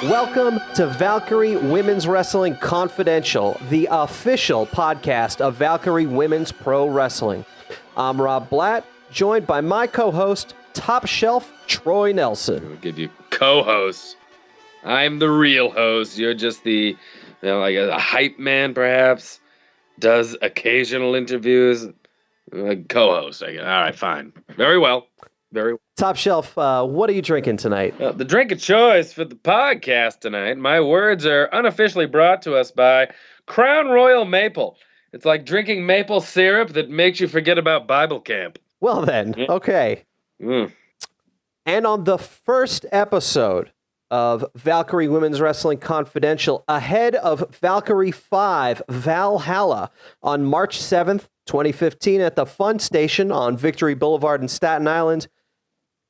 Welcome to Valkyrie Women's Wrestling Confidential, the official podcast of Valkyrie Women's Pro Wrestling. I'm Rob Blatt, joined by my co-host, Top Shelf Troy Nelson. I'll give you co-host. I'm the real host. You're just the, like a hype man, perhaps. Does occasional interviews. Co-host. All right, fine. Very well. Very well. Top Shelf, what are you drinking tonight? The drink of choice for the podcast tonight, my words are unofficially brought to us by Crown Royal Maple. It's like drinking maple syrup that makes you forget about Bible camp. Well then, okay. And on the first episode of Valkyrie Women's Wrestling Confidential, ahead of Valkyrie V, Valhalla, on March 7th, 2015 at the Fun Station on Victory Boulevard in Staten Island,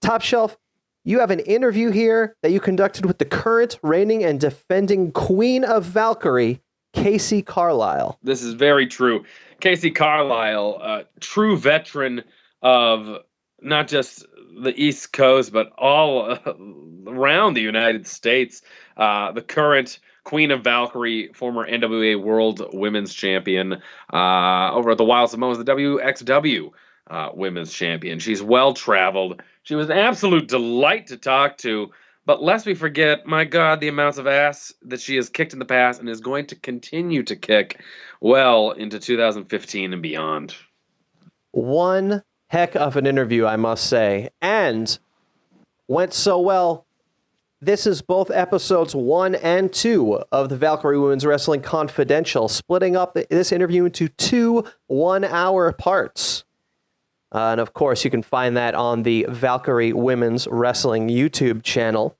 Top Shelf, you have an interview here that you conducted with the current reigning and defending Queen of Valkyrie, Kacee Carlisle. This is very true. Casey Carlile, a true veteran of not just the East Coast, but all around the United States. The current Queen of Valkyrie, former NWA World Women's Champion, over at the Wild Samoans, the WXW Women's Champion. She's well-traveled. She was an absolute delight to talk to, but lest we forget, my God, the amounts of ass that she has kicked in the past and is going to continue to kick well into 2015 and beyond. One heck of an interview, I must say, and went so well. This is both episodes 1 and 2 of the Valkyrie Women's Wrestling Confidential, splitting up this interview into 2 one-hour parts. And of course, you can find that on the Valkyrie Women's Wrestling YouTube channel.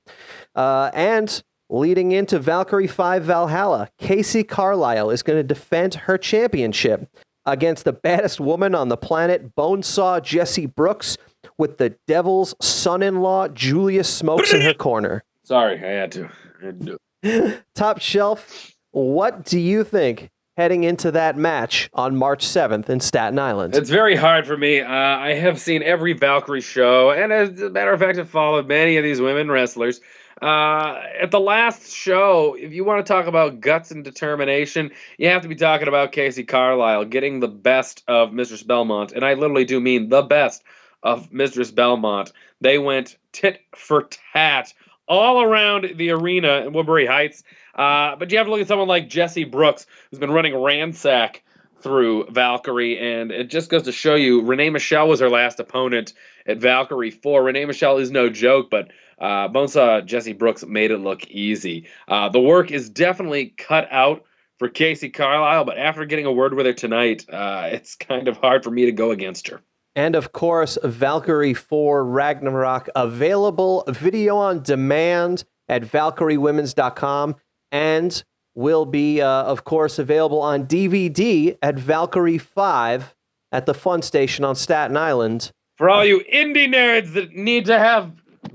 And leading into Valkyrie V Valhalla, Kacee Carlisle is going to defend her championship against the baddest woman on the planet, Bonesaw Jesse Brooks, with the Devil's son-in-law, Julius Smokes, in her corner. Sorry, I had to. Top Shelf, what do you think heading into that match on March 7th in Staten Island? It's very hard for me. I have seen every Valkyrie show, and as a matter of fact, I've followed many of these women wrestlers. At the last show, if you want to talk about guts and determination, you have to be talking about Kacee Carlisle getting the best of Mistress Belmont, and I literally do mean the best of Mistress Belmont. They went tit for tat all around the arena in Woodbury Heights. But you have to look at someone like Jesse Brooks, who's been running ransack through Valkyrie, and it just goes to show you, Renee Michelle was her last opponent at Valkyrie 4. Renee Michelle is no joke, but Bonesaw Jesse Brooks made it look easy. The work is definitely cut out for Kacee Carlisle, but after getting a word with her tonight, it's kind of hard for me to go against her. And of course, Valkyrie 4 Ragnarok, available video on demand at ValkyrieWomens.com, and will be, of course, available on DVD at Valkyrie 5 at the Fun Station on Staten Island. For all you indie nerds that need to have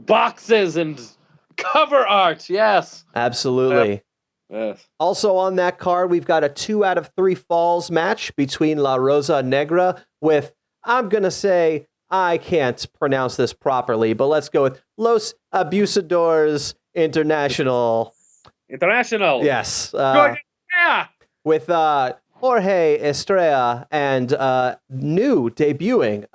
boxes and cover art, yes. Absolutely. Yes. Also on that card, we've got a 2 out of 3 falls match between La Rosa Negra with, I'm going to say, I can't pronounce this properly, but let's go with Los Abusadores International. Yes. Yeah. With Jorge Estrella and new debuting,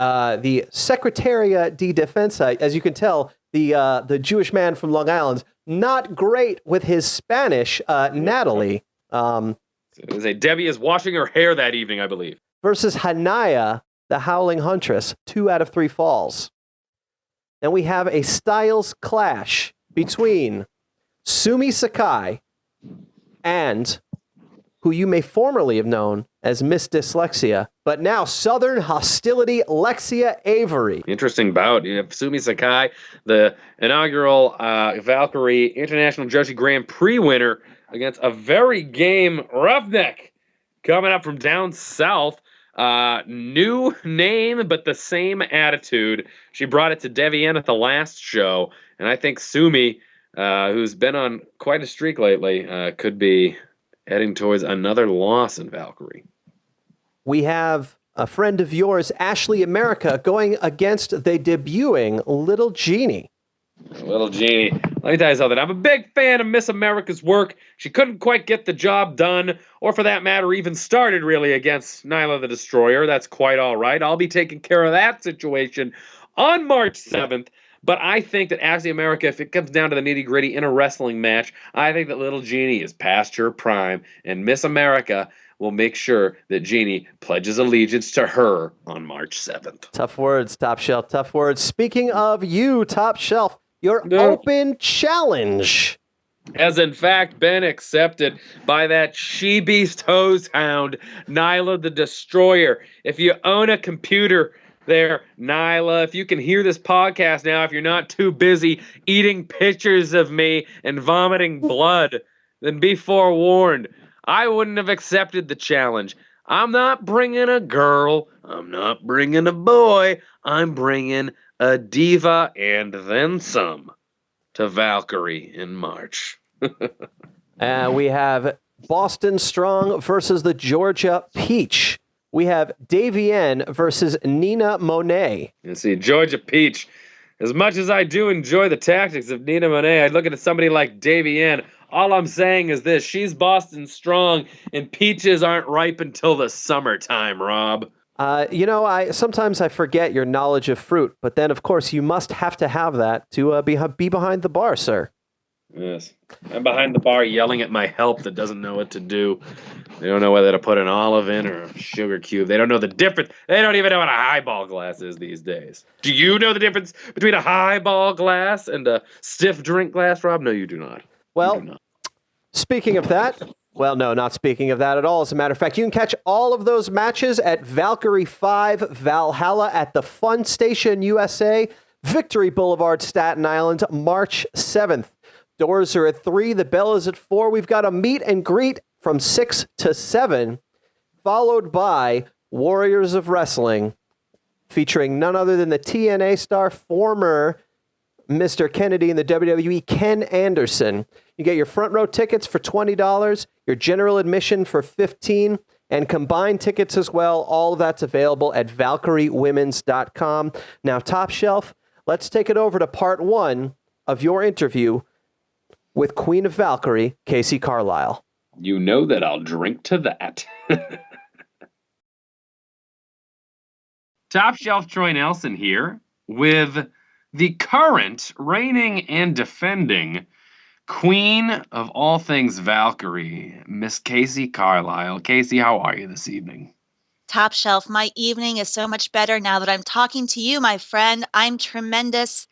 the Secretaria de Defensa. As you can tell, the Jewish man from Long Island, not great with his Spanish, Natalie. Debbie is washing her hair that evening, I believe. Versus Hanaya, the Howling Huntress, 2 out of 3 falls. Then we have a styles clash between Sumi Sakai and who you may formerly have known as Miss Dyslexia, but now Southern Hostility Lexia Avery. Interesting bout. You have Sumi Sakai, the inaugural Valkyrie International Joshi Grand Prix winner, against a very game Roughneck coming up from down south. New name, but the same attitude. She brought it to Devienne at the last show, and I think Sumi, who's been on quite a streak lately, could be heading towards another loss in Valkyrie. We have a friend of yours, Ashley America, going against the debuting Little Genie. Little Jeannie. Let me tell you something. I'm a big fan of Miss America's work. She couldn't quite get the job done, or for that matter, even started really against Nyla the Destroyer. That's quite all right. I'll be taking care of that situation on March 7th. But I think that as the America, if it comes down to the nitty gritty in a wrestling match, I think that little Jeannie is past her prime, and Miss America will make sure that Jeannie pledges allegiance to her on March 7th. Tough words, Top Shelf. Tough words. Speaking of you, Top Shelf, your No. open challenge has in fact been accepted by that she-beast hose hound, Nyla the Destroyer. If you own a computer there, Nyla, if you can hear this podcast now, if you're not too busy eating pictures of me and vomiting blood, then be forewarned. I wouldn't have accepted the challenge. I'm not bringing a girl. I'm not bringing a boy. I'm bringing a diva and then some to Valkyrie in March. We have Boston Strong versus the Georgia Peach. We have Davienne versus Nina Monet. You see, Georgia Peach. As much as I do enjoy the tactics of Nina Monet, I'd look at somebody like Davienne. All I'm saying is this: she's Boston Strong, and peaches aren't ripe until the summertime, Rob. Sometimes I forget your knowledge of fruit, but then, of course, you must have to have that to be behind the bar, sir. Yes. I'm behind the bar yelling at my help that doesn't know what to do. They don't know whether to put an olive in or a sugar cube. They don't know the difference. They don't even know what a highball glass is these days. Do you know the difference between a highball glass and a stiff drink glass, Rob? No, you do not. Well, speaking of that, well, no, not speaking of that at all. As a matter of fact, you can catch all of those matches at VALKYRIE V Valhalla at the Fun Station USA, Victory Boulevard, Staten Island, March 7th. Doors are at 3. The bell is at 4. We've got a meet and greet from 6 to 7, followed by Warriors of Wrestling, featuring none other than the TNA star, former Mr. Kennedy in the WWE, Ken Anderson. You get your front row tickets for $20, your general admission for $15, and combined tickets as well. All of that's available at ValkyrieWomens.com. Now, Top Shelf, let's take it over to part 1 of your interview with Queen of Valkyrie, Kacee Carlisle. You know that I'll drink to that. Top Shelf Troy Nelson here with the current reigning and defending Queen of all things Valkyrie, Miss Kacee Carlisle. Kacee, how are you this evening? Top Shelf, my evening is so much better now that I'm talking to you, my friend. I'm tremendous,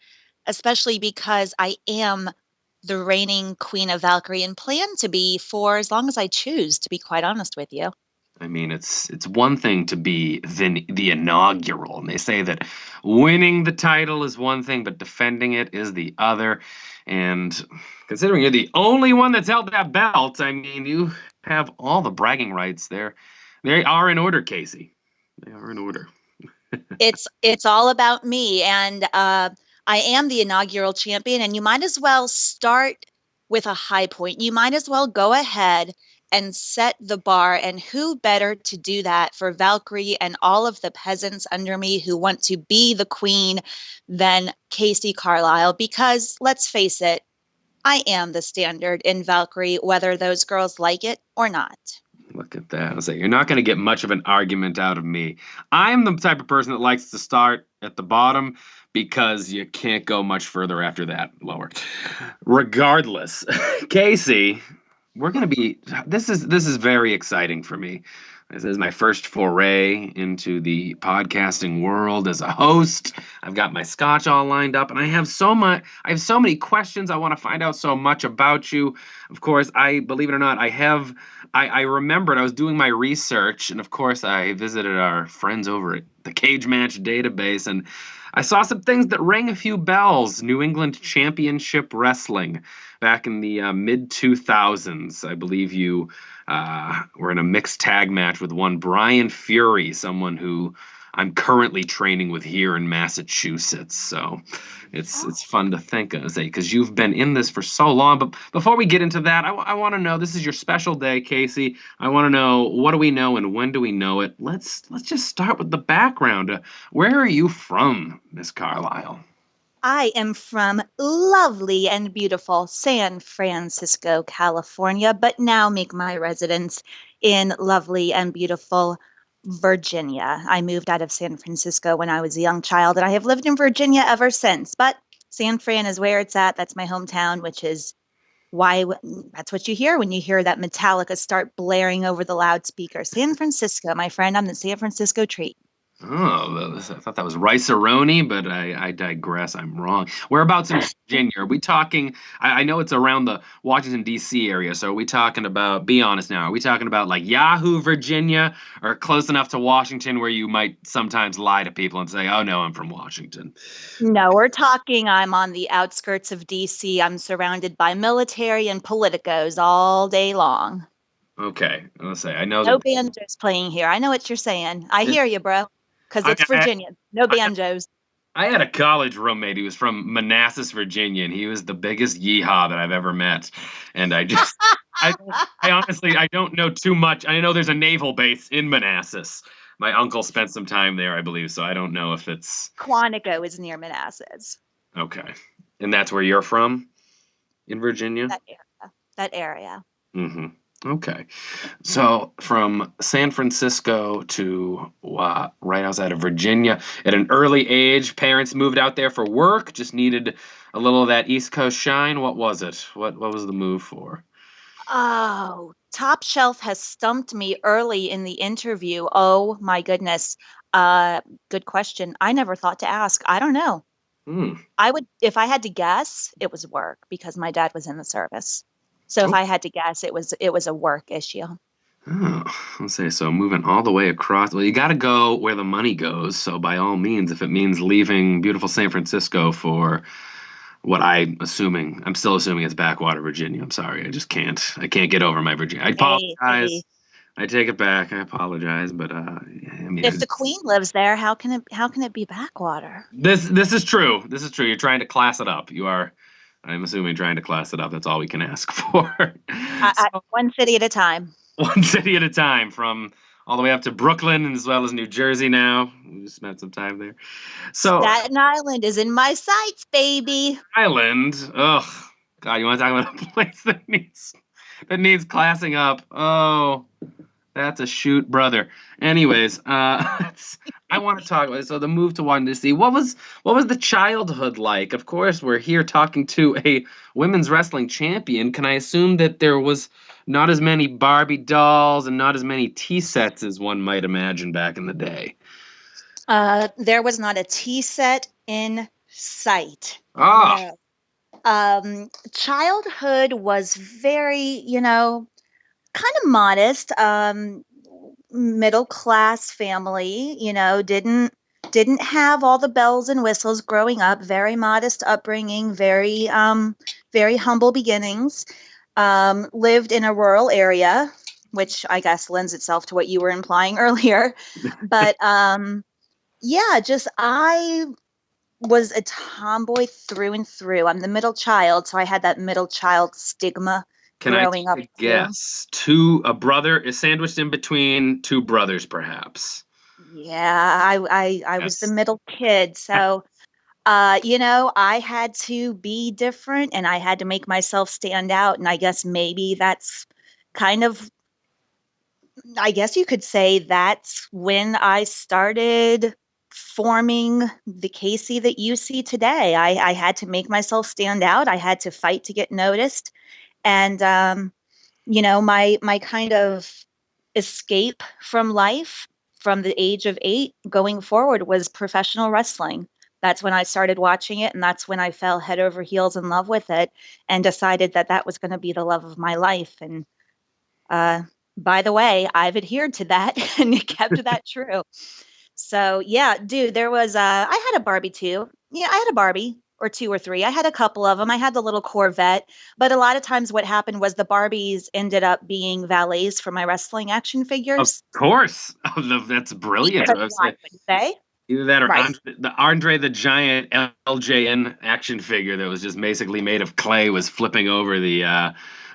especially because I am the reigning Queen of Valkyrie and plan to be for as long as I choose, to be quite honest with you. I mean, it's one thing to be the inaugural, and they say that winning the title is one thing, but defending it is the other. And considering you're the only one that's held that belt, I mean, you have all the bragging rights there. They are in order, Kacee. They are in order. It's all about me, and I am the inaugural champion, and you might as well start with a high point. You might as well go ahead and set the bar, and who better to do that for Valkyrie and all of the peasants under me who want to be the queen than Kacee Carlisle, because let's face it, I am the standard in Valkyrie, whether those girls like it or not. Look at that. I say you're not going to get much of an argument out of me. I'm the type of person that likes to start at the bottom because you can't go much further after that, lower. Regardless, Kacee, we're going to be this is very exciting for me. This is my first foray into the podcasting world as a host. I've got my scotch all lined up, and I have so many questions. I want to find out so much about you. Of course, believe it or not, I remembered I was doing my research, and of course I visited our friends over at the Cage Match database, and I saw some things that rang a few bells. New England Championship Wrestling back in the mid-2000s. I believe you were in a mixed tag match with one Brian Fury, someone who I'm currently training with here in Massachusetts. So it's fun to think of, because you've been in this for so long. But before we get into that, I want to know, this is your special day, Kacee. I want to know, what do we know and when do we know it? Let's just start with the background. Where are you from, Miss Carlisle? I am from lovely and beautiful San Francisco, California, but now make my residence in lovely and beautiful Virginia. I moved out of San Francisco when I was a young child, and I have lived in Virginia ever since. But San Fran is where it's at. That's my hometown, which is why that's what you hear when you hear that Metallica start blaring over the loudspeaker. San Francisco, my friend, I'm the San Francisco treat. Oh, I thought that was rice-a-roni, but I digress. I'm wrong. Whereabouts in Virginia? Are we talking? I know it's around the Washington, D.C. area, so are we talking about, be honest now, are we talking about like Yahoo, Virginia, or close enough to Washington where you might sometimes lie to people and say, oh, no, I'm from Washington? No, we're talking, I'm on the outskirts of DC. I'm surrounded by military and politicos all day long. Okay, let's say I know No that. banjos playing here. I know what you're saying. I It, hear you, bro. Because I, it's Virginia. No I, banjos. I had a college roommate who was from Manassas, Virginia, and he was the biggest yeehaw that I've ever met. And I honestly, I don't know too much. I know there's a naval base in Manassas. My uncle spent some time there, I believe, so I don't know if it's Quantico is near Manassas. okay. And that's where you're from in Virginia? That area. That area. Mm-hmm. Okay. So from San Francisco to right outside of Virginia, at an early age, parents moved out there for work, just needed a little of that East Coast shine. What was it? What was the move for? Oh, Top Shelf has stumped me early in the interview. Oh my goodness. Good question. I never thought to ask. I don't know. Hmm. I would, if I had to guess, it was work because my dad was in the service. So if Oh, I had to guess, it was a work issue. oh, let's say so. Moving all the way across. Well, you got to go where the money goes. So by all means, if it means leaving beautiful San Francisco for what I'm still assuming it's backwater Virginia. I'm sorry, I just can't. I can't get over my Virginia. I Hey, apologize. I take it back. I apologize, but I mean, if the queen lives there, how can it be backwater? this is true. This is true. You're trying to class it up. You are. I'm assuming trying to class it up. That's all we can ask for. So, One city at a time. one city at a time, from all the way up to Brooklyn as well as New Jersey. Now we just spent some time there. So Staten Island is in my sights, baby. Island. Ugh. God, you want to talk about a place that needs classing up? Oh, that's a shoot, brother. Anyways, I want to talk about so the move to Washington D.C. What was the childhood like? Of course, we're here talking to a women's wrestling champion. Can I assume that there was not as many Barbie dolls and not as many tea sets as one might imagine back in the day? There was not a tea set in sight. Ah, No. Childhood was very, kind of modest. Middle class family, didn't have all the bells and whistles growing up. Very modest upbringing, very humble beginnings. Lived in a rural area, which I guess lends itself to what you were implying earlier. But yeah, just I was a tomboy through and through. I'm the middle child, so I had that middle child stigma can I growing take up a too. guess? A brother is sandwiched in between two brothers, perhaps. Yeah, I was the Yes. middle kid, so I had to be different and I had to make myself stand out. And I guess maybe that's kind of, I guess you could say that's when I started forming the Casey that you see today. I had to make myself stand out. I had to fight to get noticed. And my kind of escape from life from the age of 8 going forward was professional wrestling. That's when I started watching it, and that's when I fell head over heels in love with it and decided that that was going to be the love of my life. And uh, by the way, I've adhered to that and kept that true. So yeah, dude, there was I had a Barbie too. Yeah, I had a Barbie or two or three. I had a couple of them. I had the little Corvette, but a lot of times what happened was the Barbies ended up being valets for my wrestling action Of figures. course. That's brilliant. Because I was why say, would you say? either that or Right. Andre the Giant LJN action figure that was just basically made of clay was flipping over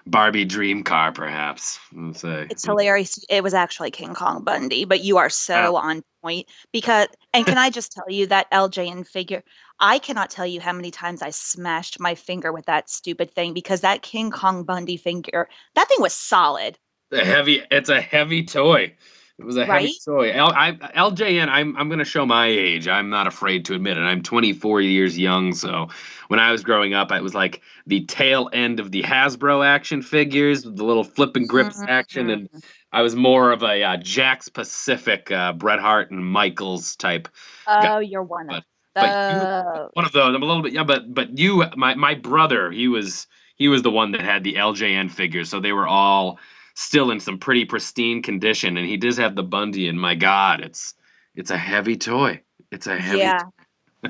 Barbie dream car, perhaps. Let's say. It's hilarious. It was actually King Kong Bundy, but you are so on point because, and can I just tell you that LJN figure, I cannot tell you how many times I smashed my finger with that stupid thing because that King Kong Bundy figure, that thing was solid, It's a heavy toy. It was a heavy right? toy. LJN, I'm gonna show my age. I'm not afraid to admit it. I'm 24 years young, so when I was growing up, it was like the tail end of the Hasbro action figures, with the little flip and grips action, and Mhm. I was more of a Jack's Pacific, Bret Hart and Michaels type guy. Oh, you're one But of you, those. one of those. I'm a little bit, yeah. But you, my brother, he was the one that had the LJN figures, so they were all still in some pretty pristine condition, and he does have the Bundy, and my God, it's a heavy toy. It's a heavy. Yeah,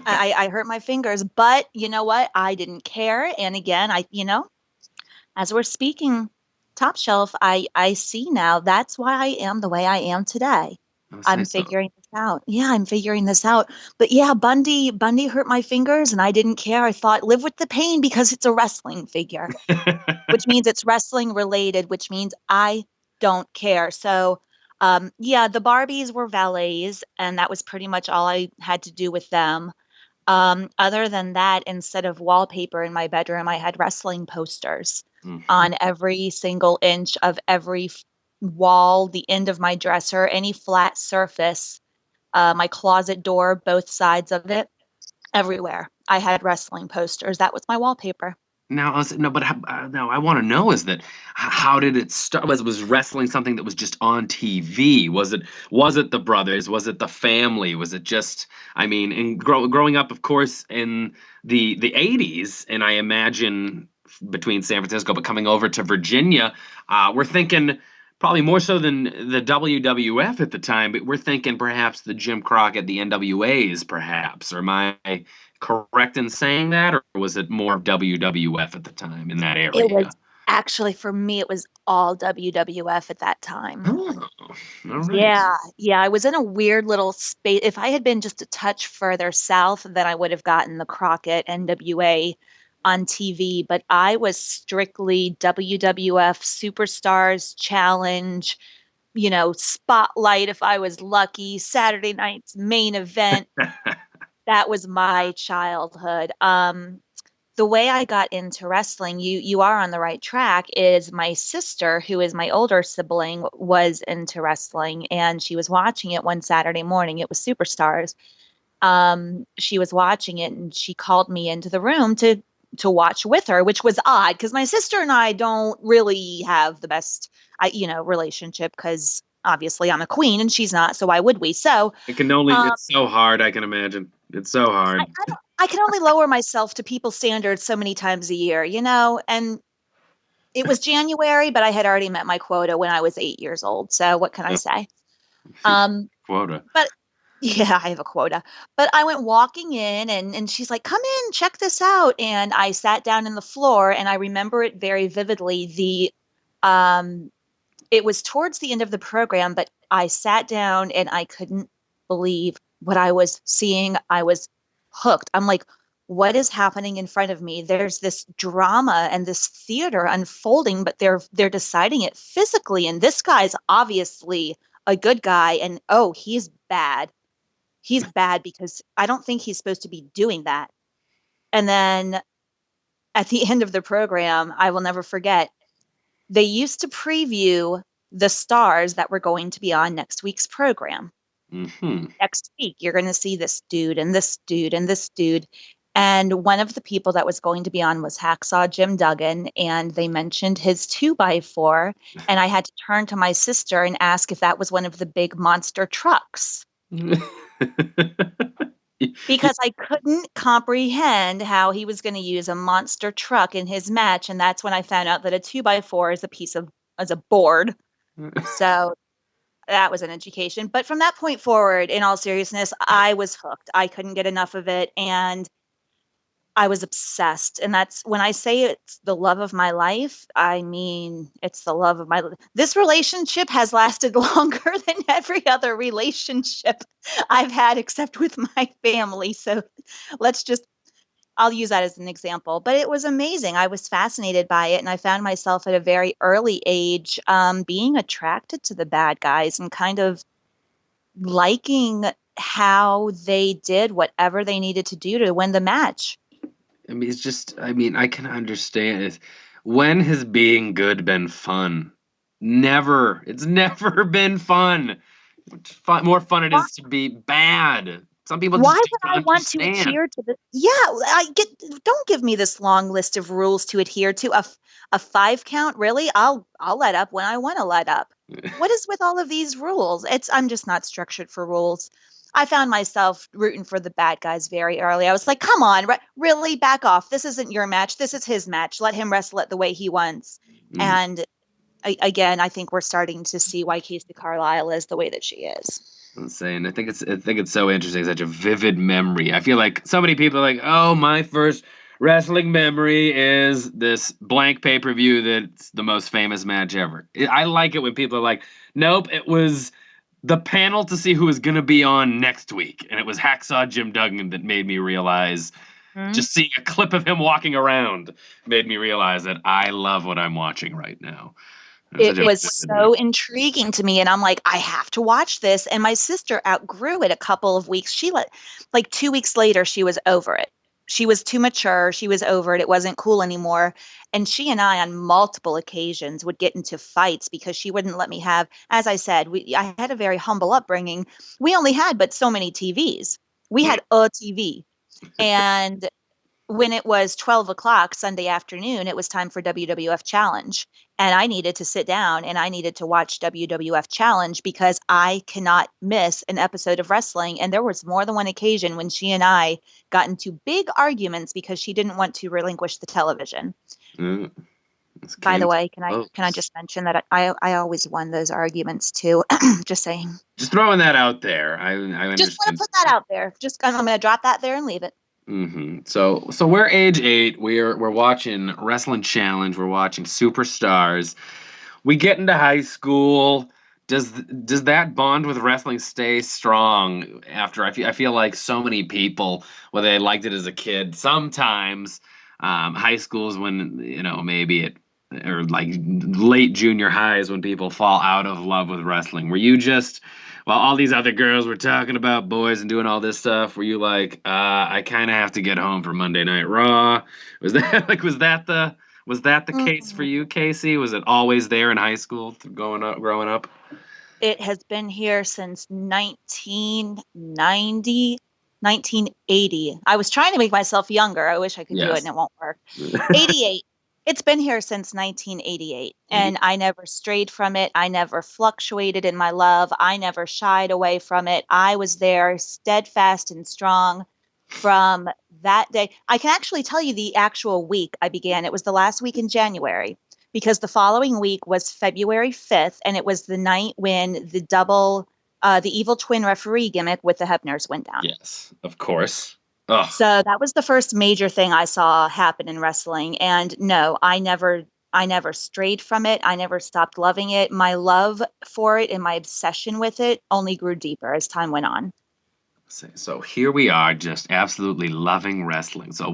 I hurt my fingers, but you know what? I didn't care. And again, as we're speaking top shelf, I see now that's why I am the way I am today. I'll say I'm so. figuring this out. Yeah, I'm figuring this out. But yeah, Bundy hurt my fingers and I didn't care. I thought live with the pain because it's a wrestling figure, which means it's wrestling related, which means I don't care. So yeah, the Barbies were valets and that was pretty much all I had to do with them. Other than that, instead of wallpaper in my bedroom, I had wrestling posters Mhm. on every single inch of every wall, the end of my dresser, any flat surface, my closet door, both sides of it, everywhere. I had wrestling posters. That was my wallpaper. Now, no, but now I want to know is that how did it start? Was wrestling something that was just on TV? Was it the brothers? Was it the family? Was it just? I mean, growing up, of course, in the 80s, and I imagine between San Francisco, but coming over to Virginia, we're thinking probably more so than the WWF at the time, but we're thinking perhaps the Jim Crockett, the NWAs, perhaps. Or am I correct in saying that, or was it more of WWF at the time in that It was area? actually, for me, it was all WWF at that time. Oh, all right. Yeah, yeah, I was in a weird little space. If I had been just a touch further south, then I would have gotten the Crockett NWA on TV, but I was strictly WWF Superstars Challenge, Spotlight if I was lucky, Saturday night's main event. That was my childhood. The way I got into wrestling, you are on the right track, is my sister, who is my older sibling, was into wrestling and she was watching it one Saturday morning. It was Superstars. She was watching it and she called me into the room to watch with her, which was odd because my sister and I don't really have the best relationship because obviously I'm a queen and she's not, so why would we? So It can only, um, it's so hard, I can imagine. It's so I, hard. I don't I can only lower myself to people's standards so many times a year, and it was January, but I had already met my quota when I was 8 years old. So what can I Yeah. say? Um, Quota. but yeah, I have a quota. But I went walking in and she's like, come in, check this out. And I sat down in the floor and I remember it very vividly. It was towards the end of the program, but I sat down and I couldn't believe what I was seeing. I was hooked. I'm like, what is happening in front of me? There's this drama and this theater unfolding, but they're deciding it physically. And this guy's obviously a good guy, and oh, he's bad. He's bad because I don't think he's supposed to be doing that. And then at the end of the program, I will never forget, they used to preview the stars that were going to be on next week's program. Hmm. Next week, you're going to see this dude and this dude and this dude. And one of the people that was going to be on was Hacksaw Jim Duggan, and they mentioned his 2x4. And I had to turn to my sister and ask if that was one of the big monster trucks because I couldn't comprehend how he was going to use a monster truck in his match. And that's when I found out that a 2x4 is a board. So that was an education. But from that point forward, in all seriousness, I was hooked. I couldn't get enough of it. And I was obsessed. And that's when I say it's the love of my life, I mean, it's the love of my life. This relationship has lasted longer than every other relationship I've had except with my family. So let's just I'll use that as an example, but it was amazing. I was fascinated by it, and I found myself at a very early age being attracted to the bad guys and kind of liking how they did whatever they needed to do to win the match. I mean, it's just, I mean, I can understand it. When has being good been fun? Never. It's never been fun. More fun it Why, is to be bad. Some people why just would don't I want to understand. adhere to this? Yeah, don't give me this long list of rules to adhere to. A 5 count, really? I'll let up when I want to let up. What is with all of these rules? I'm just not structured for rules. I found myself rooting for the bad guys very early. I was like, come on, really back off. This isn't your match. This is his match. Let him wrestle it the way he wants. Mm. And again, I think we're starting to see why Casey Carlisle is the way that she is. I'm saying, I think it's so interesting, such a vivid memory. I feel like so many people are like, oh, my first wrestling memory is this blank pay-per-view that's the most famous match ever. I like it when people are like, nope, it was the panel to see who was gonna be on next week, and it was Hacksaw Jim Duggan that made me realize. Hmm? Just seeing a clip of him walking around made me realize that I love what I'm watching right now. It's such It a was vivid so memory. intriguing to me, and I'm like, I have to watch this. And my sister outgrew it a couple of weeks. Like 2 weeks later, she was over it. She was too mature. She was over it. It wasn't cool anymore. And she and I, on multiple occasions, would get into fights because she wouldn't let me have, as I said, I had a very humble upbringing. We only had but so many TVs. We had a TV. And when it was 12 o'clock Sunday afternoon, it was time for WWF Challenge. And I needed to sit down and I needed to watch WWF Challenge because I cannot miss an episode of wrestling. And there was more than one occasion when she and I got into big arguments because she didn't want to relinquish the television. Mm, it's By the came way, can I close. just mention that I always won those arguments too. Just saying. Just throwing that out there. I Just want understand. to put that out there. I'm going to drop that there and leave it. So we're age 8. We're watching Wrestling Challenge. We're watching Superstars. We get into high school. Does that bond with wrestling stay strong after? I feel like so many people, whether they liked it as a kid, sometimes high school is when maybe it or like late junior high is when people fall out of love with wrestling. Were you just while all these other girls were talking about boys and doing all this stuff? Were you like, I kind of have to get home for Monday Night Raw? Was that was that the case for Mm. you, Casey? Was it always there in high school, growing up? It has been here since 1990, 1980. I was trying to make myself younger. I wish I could do it and Yes. it won't work. 88. It's been here since 1988, and I never strayed from it. I never fluctuated in my love. I never shied away from it. I was there steadfast and strong from that day. I can actually tell you the actual week I began. It was the last week in January because the following week was February 5th, and it was the night when the evil twin referee gimmick with the Hebners went down. Yes, of course. Oh, So that was the first major thing I saw happen in wrestling. And no, I never strayed from it. I never stopped loving it. My love for it and my obsession with it only grew deeper as time went on. so here we are, just absolutely loving wrestling. So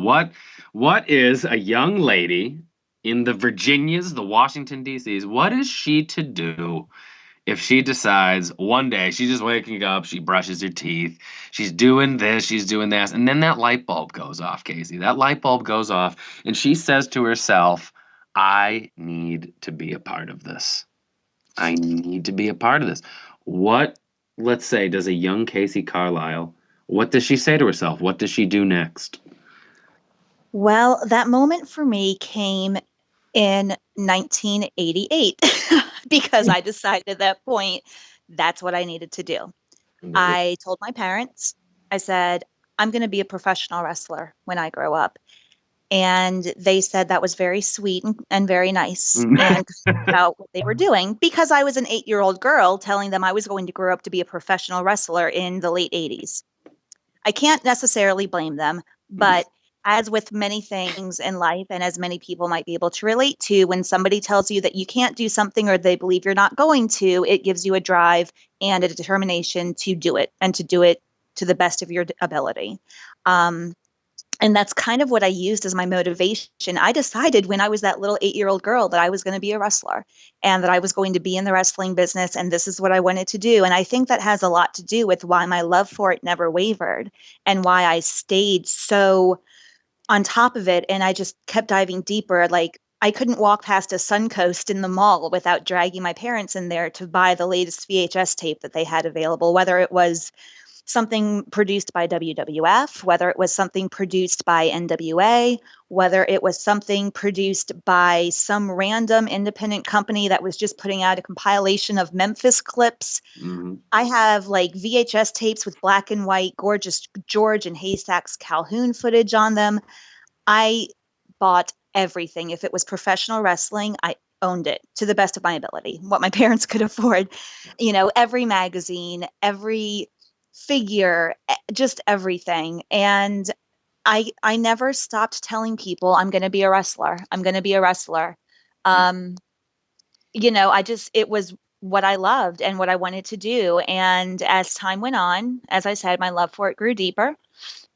what is a young lady in the Virginias, the Washington D.C.s? What is she to do if she decides one day she's just waking up, she brushes her teeth, she's doing this, she's doing that, and then that light bulb goes off, Casey. That light bulb goes off, and she says to herself, I need to be a part of this. I need to be a part of this. What, let's say, does a young Casey Carlisle, what does she say to herself? What does she do next? Well, that moment for me came in 1988 because I decided at that point that's what I needed to do. I told my parents, I said, I'm going to be a professional wrestler when I grow up. And they said that was very sweet and very nice and about what they were doing because I was an 8-year-old girl telling them I was going to grow up to be a professional wrestler in the late 80s. I can't necessarily blame them, but as with many things in life, and as many people might be able to relate to, when somebody tells you that you can't do something or they believe you're not going to, it gives you a drive and a determination to do it and to do it to the best of your ability. Um, And that's kind of what I used as my motivation. I decided when I was that little 8-year-old girl that I was going to be a wrestler and that I was going to be in the wrestling business, and this is what I wanted to do. And I think that has a lot to do with why my love for it never wavered and why I stayed so on top of it. And I just kept diving deeper. Like, I couldn't walk past a Suncoast in the mall without dragging my parents in there to buy the latest VHS tape that they had available, whether it was something produced by WWF, whether it was something produced by NWA, whether it was something produced by some random independent company that was just putting out a compilation of Memphis clips. Mm-hmm. I have like VHS tapes with black and white, gorgeous George and Haystacks Calhoun footage on them. I bought everything. If it was professional wrestling, I owned it to the best of my ability, what my parents could afford. You know, every magazine, every figure, just everything. And I never stopped telling people I'm going to be a wrestler. I'm going to be a wrestler. You know, it was what I loved and what I wanted to do. And as time went on, as I said, my love for it grew deeper.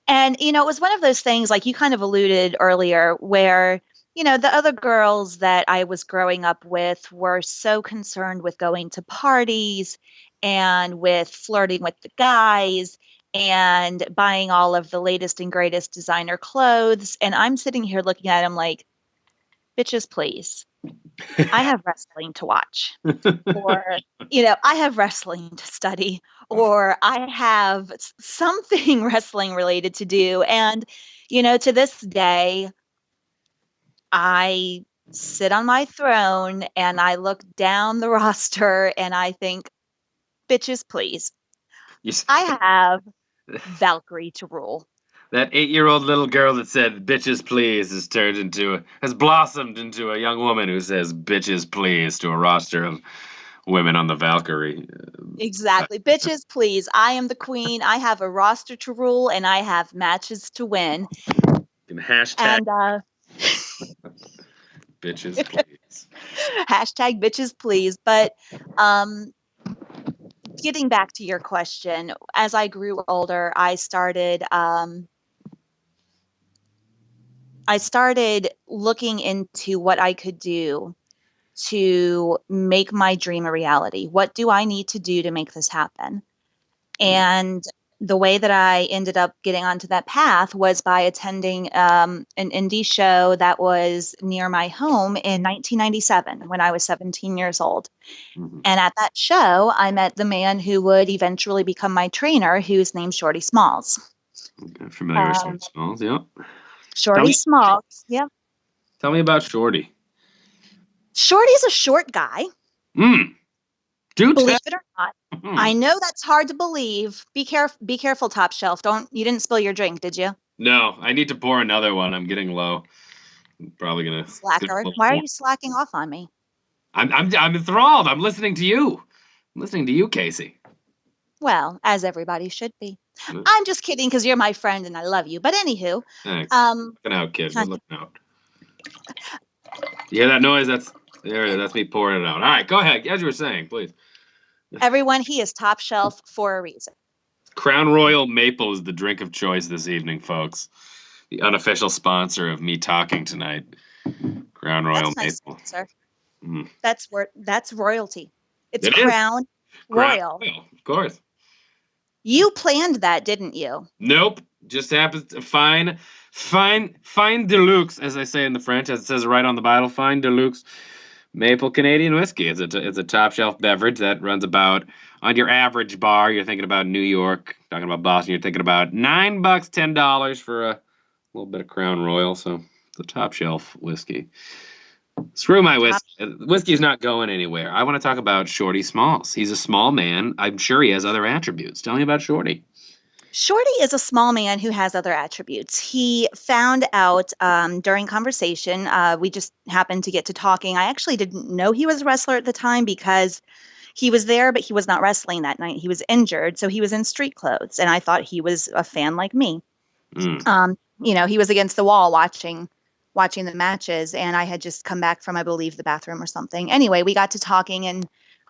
And, you know, it was one of those things, like you kind of alluded earlier, where, you know, the other girls that I was growing up with were so concerned with going to parties and with flirting with the guys and buying all of the latest and greatest designer clothes. And I'm sitting here looking at them like, bitches, please. I have wrestling to watch. Or, you know, I have wrestling to study, or I have something wrestling related to do. And, you know, to this day, I sit on my throne and I look down the roster and I think, bitches, please. I have Valkyrie to rule. That 8-year-old little girl that said "bitches please" has blossomed into a young woman who says "bitches please" to a roster of women on the Valkyrie. Exactly. Bitches, please. I am the queen. I have a roster to rule and I have matches to win. And hashtag And bitches please. hashtag bitches, please. But getting back to your question, as I grew older, I started looking into what I could do to make my dream a reality. What do I need to do to make this happen? And the way that I ended up getting onto that path was by attending an indie show that was near my home in 1997 when I was 17 years old. Mm-hmm. And at that show, I met the man who would eventually become my trainer, who's named Shorty Smalls. Okay, familiar with Shorty Smalls, yeah. Shorty Smalls, yeah. Tell me about Shorty. Shorty's a short guy. Believe it or not. I know that's hard to believe. Be careful, Top Shelf. You didn't spill your drink, did you? No, I need to pour another one. I'm getting low. I'm probably gonna slacker. Why are you slacking off on me? I'm enthralled. I'm listening to you. I'm listening to you, Casey. Well, as everybody should be. I'm just kidding because you're my friend and I love you. But anywho, thanks. Looking out, kid. We're looking out. You hear that noise? That's me pouring it out. All right, go ahead. As you were saying, please. Everyone, he is Top Shelf for a reason. Crown Royal Maple is the drink of choice this evening, folks. The unofficial sponsor of me talking tonight. Crown Royal Maple. Sir. That's royalty. It's Crown Royal. Of course. You planned that, didn't you? Nope. Just happens to fine deluxe, as I say in the French, as it says right on the bottle. Fine deluxe maple Canadian whiskey. It's a top shelf beverage that runs about, on your average bar, you're thinking about New York, talking about Boston, you're thinking about $9, $10 for a little bit of Crown Royal. So it's a top shelf whiskey. Screw my whiskey. Whiskey's not going anywhere. I want to talk about Shorty Smalls. He's a small man. I'm sure he has other attributes. Tell me about Shorty. Shorty is a small man who has other attributes. He found out during conversation, we just happened to get to talking. I actually didn't know he was a wrestler at the time because he was there, but he was not wrestling that night. He was injured, so he was in street clothes, and I thought he was a fan like me. You know, he was against the wall watching the matches, and I had just come back from, I believe, the bathroom or something. Anyway, we got to talking, and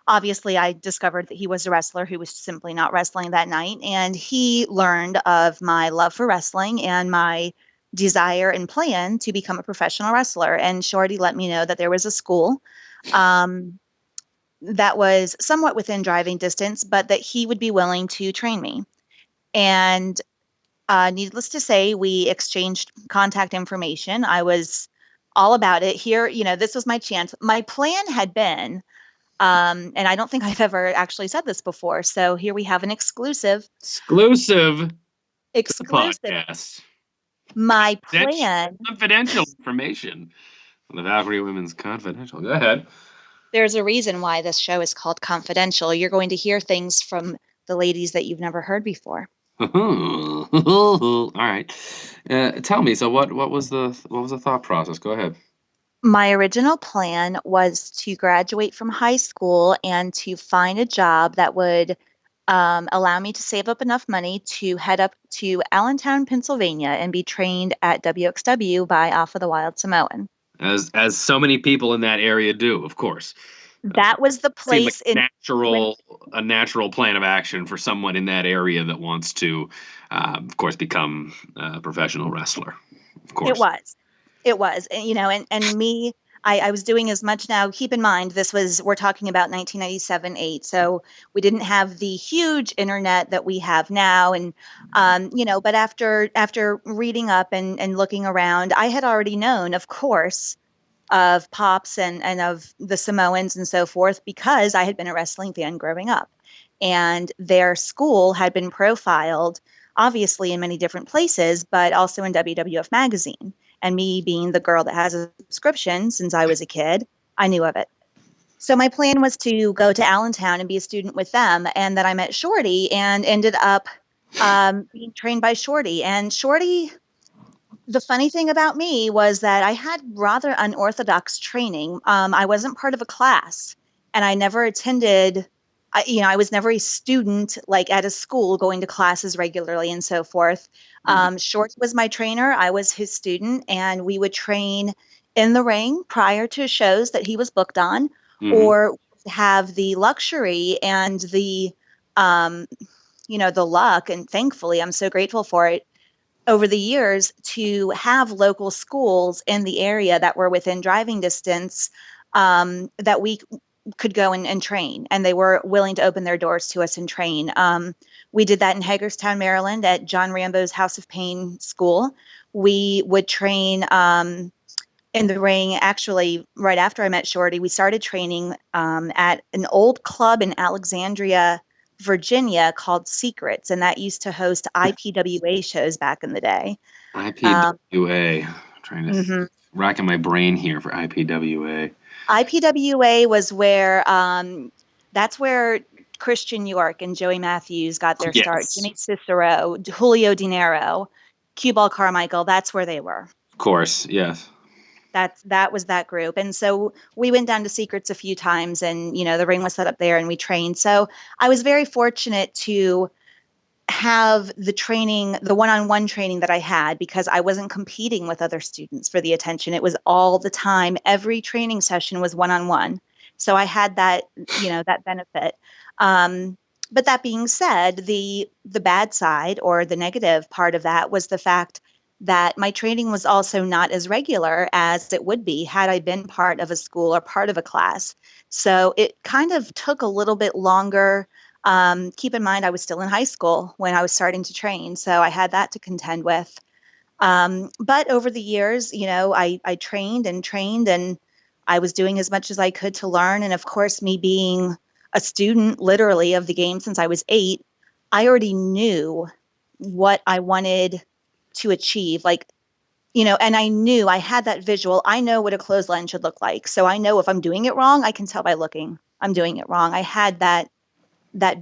obviously I discovered that he was a wrestler who was simply not wrestling that night, and he learned of my love for wrestling and my desire and plan to become a professional wrestler. And Shorty let me know that there was a school that was somewhat within driving distance, but that he would be willing to train me. And needless to say, we exchanged contact information. I was all about it. Here, this was my chance. My plan had been, and I don't think I've ever actually said this before. So here we have an exclusive. Exclusive Exclusive. podcast. My plan. Confidential information on the Valkyrie Women's Confidential. Go ahead. There's a reason why this show is called Confidential. You're going to hear things from the ladies that you've never heard before. All right. Tell me. So, what was the thought process? Go ahead. My original plan was to graduate from high school and to find a job that would allow me to save up enough money to head up to Allentown, Pennsylvania, and be trained at WXW by Alpha the Wild Samoan. As so many people in that area do, of course. That was the place like a natural plan of action for someone in that area that wants to, of course, become a professional wrestler. Of course, it was, and me. I was doing as much now. Keep in mind, we're talking about 1997-8, so we didn't have the huge internet that we have now, and but after reading up and looking around, I had already known, of course, of Pops and of the Samoans and so forth, because I had been a wrestling fan growing up. And their school had been profiled, obviously, in many different places, but also in WWF Magazine. And me being the girl that has a subscription since I was a kid, I knew of it. So my plan was to go to Allentown and be a student with them. And then I met Shorty and ended up being trained by Shorty. And Shorty, the funny thing about me was that I had rather unorthodox training. I wasn't part of a class, and I never attended. I was never a student like at a school going to classes regularly and so forth. Short was my trainer. I was his student, and we would train in the ring prior to shows that he was booked on, or have the luxury and the luck. And thankfully, I'm so grateful for it, over the years, to have local schools in the area that were within driving distance that we could go and train. And they were willing to open their doors to us and train. We did that in Hagerstown, Maryland at John Rambo's House of Pain School. We would train in the ring. Actually, right after I met Shorty, we started training at an old club in Alexandria, Virginia called Secrets, and that used to host IPWA shows back in the day. IPWA. Trying to racking my brain here for IPWA. IPWA was where that's where Christian York and Joey Matthews got their start. Jimmy Cicero, Julio Di Niro, Cue Ball Carmichael. That's where they were. Of course, yes. That was that group. And so we went down to Secrets a few times, and, the ring was set up there and we trained. So I was very fortunate to have the training, the one-on-one training that I had, because I wasn't competing with other students for the attention. It was all the time. Every training session was one-on-one. So I had that, that benefit. But that being said, the bad side, or the negative part of that, was the fact that my training was also not as regular as it would be had I been part of a school or part of a class. So it kind of took a little bit longer. Keep in mind, I was still in high school when I was starting to train, so I had that to contend with. But over the years, I trained, and I was doing as much as I could to learn. And of course, me being a student, literally, of the game since I was 8, I already knew what I wanted to achieve, and I knew I had that visual. I know what a clothesline should look like. So I know if I'm doing it wrong, I can tell by looking I'm doing it wrong. I had that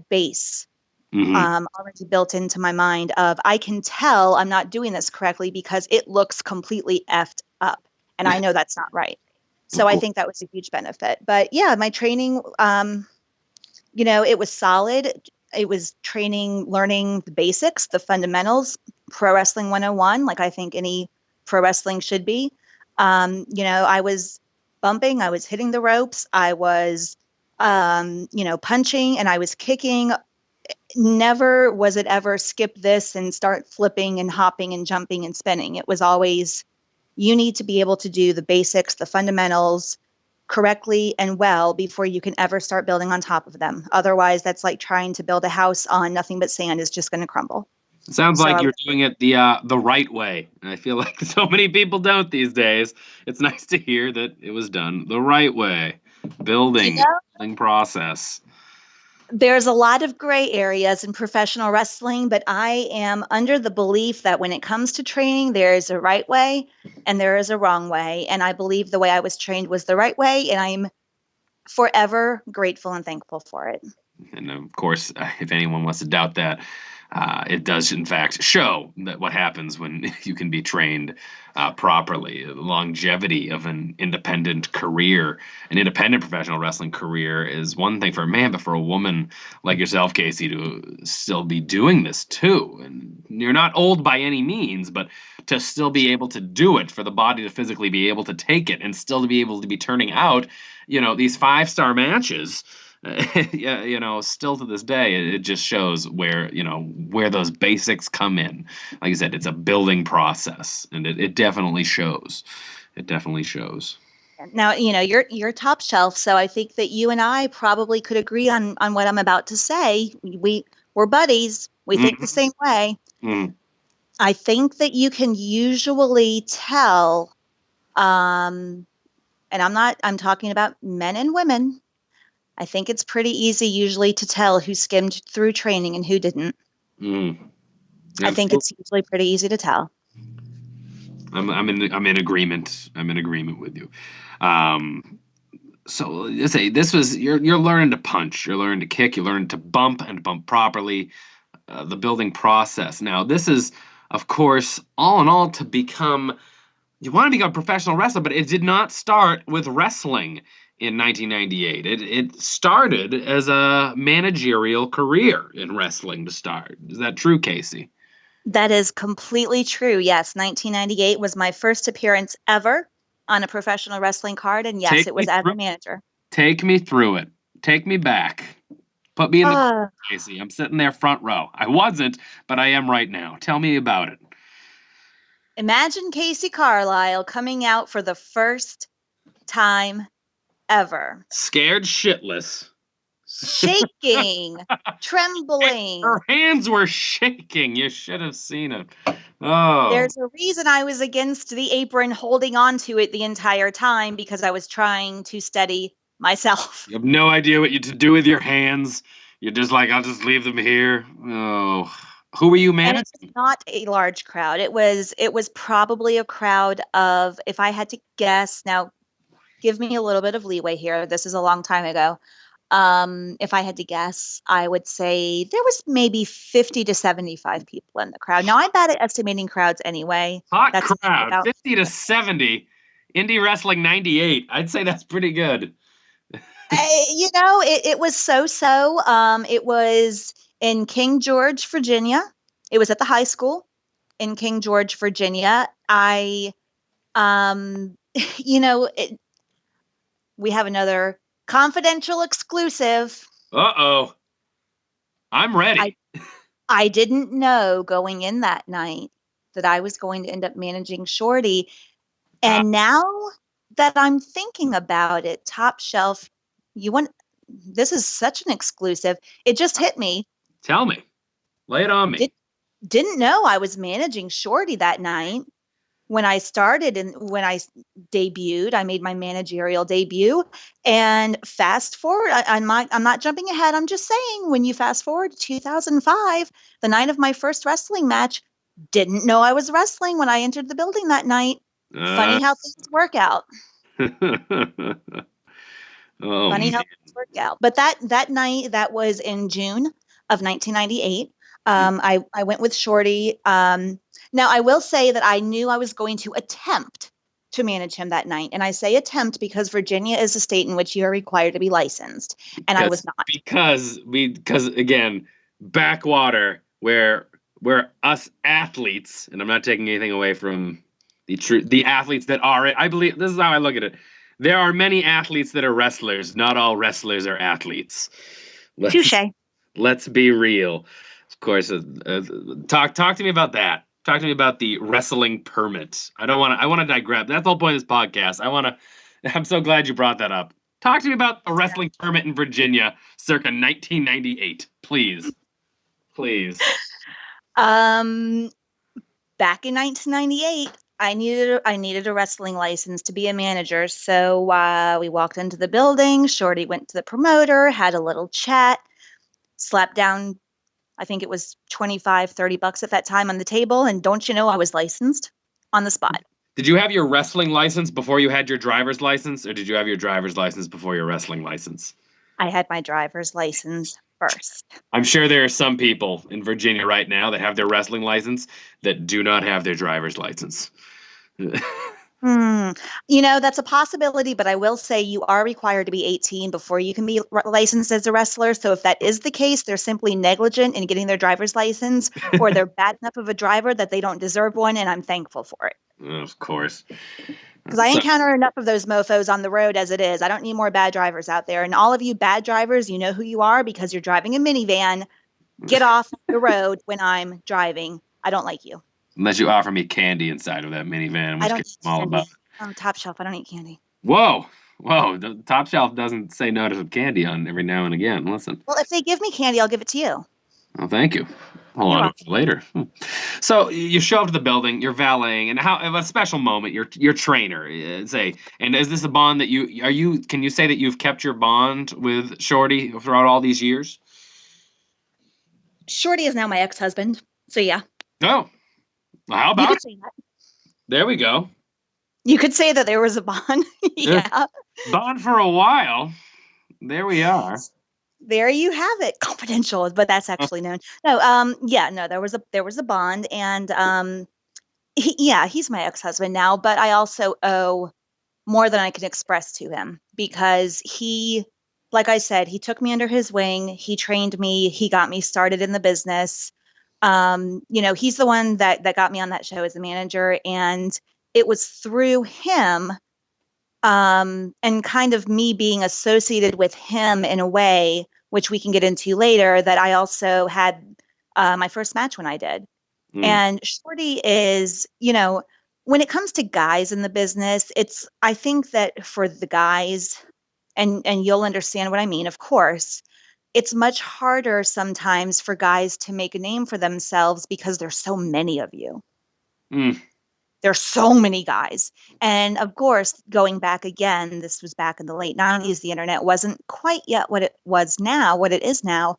base already built into my mind of, I can tell I'm not doing this correctly because it looks completely effed up, and I know that's not right. So I think that was a huge benefit. But yeah, my training, it was solid. It was training, learning the basics, the fundamentals, pro wrestling 101, like I think any pro wrestling should be. I was bumping, I was hitting the ropes, I was, punching, and I was kicking never was it ever skip this and start flipping and hopping and jumping and spinning. It was always, you need to be able to do the basics, the fundamentals correctly and well before you can ever start building on top of them. Otherwise, that's like trying to build a house on nothing but sand. Is just going to crumble. It sounds like you're doing it the right way. And I feel like so many people don't these days. It's nice to hear that it was done the right way. Building process. There's a lot of gray areas in professional wrestling, but I am under the belief that when it comes to training, there is a right way and there is a wrong way. And I believe the way I was trained was the right way, and I'm forever grateful and thankful for it. And of course, if anyone wants to doubt that, it does, in fact, show that what happens when you can be trained properly. The longevity of an independent career, an independent professional wrestling career, is one thing for a man, but for a woman like yourself, Kacee, to still be doing this too. And you're not old by any means, but to still be able to do it, for the body to physically be able to take it, and still to be able to be turning out, these 5-star matches. Still to this day, it just shows where those basics come in. Like I said, it's a building process, and it definitely shows. It definitely shows. Now, you're top shelf, so I think that you and I probably could agree on what I'm about to say. We're buddies. We think the same way. Mm. I think that you can usually tell, and I'm talking about men and women. I think it's pretty easy usually to tell who skimmed through training and who didn't. I think it's usually pretty easy to tell. I'm in agreement. I'm in agreement with you. So let's say this was you're learning to punch, you're learning to kick, you're learning to bump and bump properly. The building process. Now this is, of course, all in all, to become. You want to become a professional wrestler, but it did not start with wrestling. In 1998, it started as a managerial career in wrestling to start. Is that true, Kacee? That is completely true. Yes, 1998 was my first appearance ever on a professional wrestling card, and yes, it was as a manager. Take me through it. Take me back. Put me in the Kacee. I'm sitting there front row. I wasn't, but I am right now. Tell me about it. Imagine Casey Carlile coming out for the first time ever. Scared shitless. Shaking. Trembling. Her hands were shaking. You should have seen it. Oh. There's a reason I was against the apron, holding on to it the entire time, because I was trying to steady myself. You have no idea what to do with your hands. You're just like, I'll just leave them here. Oh. Who were you managing? And it's not a large crowd. It was probably a crowd of, if I had to guess, now give me a little bit of leeway here. This is a long time ago. If I had to guess, I would say there was maybe 50 to 75 people in the crowd. Now, I'm bad at estimating crowds anyway. Hot crowd, 50 to 70. Indie Wrestling 98. I'd say that's pretty good. It was so-so. It was in King George, Virginia. It was at the high school in King George, Virginia. We have another confidential exclusive. Uh-oh. I'm ready. I didn't know going in that night that I was going to end up managing Shorty. And now that I'm thinking about it, Top Shelf, this is such an exclusive. It just hit me. Tell me. Lay it on me. Didn't know I was managing Shorty that night. When I started and when I debuted, I made my managerial debut. And fast forward, I'm not jumping ahead. I'm just saying, when you fast forward to 2005, the night of my first wrestling match, didn't know I was wrestling when I entered the building that night. Funny how things work out. Funny how things work out. But that night, that was in June of 1998. I went with Shorty. Now, I will say that I knew I was going to attempt to manage him that night. And I say attempt because Virginia is a state in which you are required to be licensed. And I was not. Because again, backwater, where us athletes, and I'm not taking anything away from the athletes that are it. I believe this is how I look at it. There are many athletes that are wrestlers. Not all wrestlers are athletes. Touché. Let's be real. Of course, talk to me about that. Talk to me about the wrestling permit. I want to digress. That's the whole point of this podcast. I'm so glad you brought that up. Talk to me about the wrestling permit in Virginia circa 1998. Please. Please. Back in 1998, I needed a wrestling license to be a manager. So we walked into the building. Shorty went to the promoter, had a little chat, slapped down, I think it was $25, $30 at that time on the table. And don't you know, I was licensed on the spot. Did you have your wrestling license before you had your driver's license, or did you have your driver's license before your wrestling license? I had my driver's license first. I'm sure there are some people in Virginia right now that have their wrestling license that do not have their driver's license. You know, that's a possibility, but I will say you are required to be 18 before you can be licensed as a wrestler. So if that is the case, they're simply negligent in getting their driver's license, or they're bad enough of a driver that they don't deserve one, and I'm thankful for it. Of course. Because I encounter enough of those mofos on the road as it is. I don't need more bad drivers out there. And all of you bad drivers, you know who you are because you're driving a minivan. Get off the road when I'm driving. I don't like you. Unless you offer me candy inside of that minivan, I which don't eat I'm all candy. about. I'm top shelf. I don't eat candy. Whoa. The top shelf doesn't say no to some candy on every now and again. Listen. Well, if they give me candy, I'll give it to you. Oh, thank you. Hold on to it later. So you show up to the building, you're valeting, and a special moment. Your trainer say, and is this a bond that can you say that you've kept your bond with Shorty throughout all these years? Shorty is now my ex-husband. So yeah. Oh, well, how You about could say that. There we go. You could say that there was a bond. Yeah. Bond for a while. There we are. There you have it. Confidential, but that's actually known. No, there was a bond, and he's my ex-husband now, but I also owe more than I can express to him because he, like I said, he took me under his wing, he trained me, he got me started in the business. He's the one that got me on that show as a manager, and it was through him, and kind of me being associated with him in a way, which we can get into later, that I also had my first match when I did. And Shorty is, when it comes to guys in the business, I think that for the guys, and you'll understand what I mean, of course, it's much harder sometimes for guys to make a name for themselves because there's so many of you. There's so many guys. And of course, going back again, this was back in the late 90s, the internet wasn't quite yet what it is now.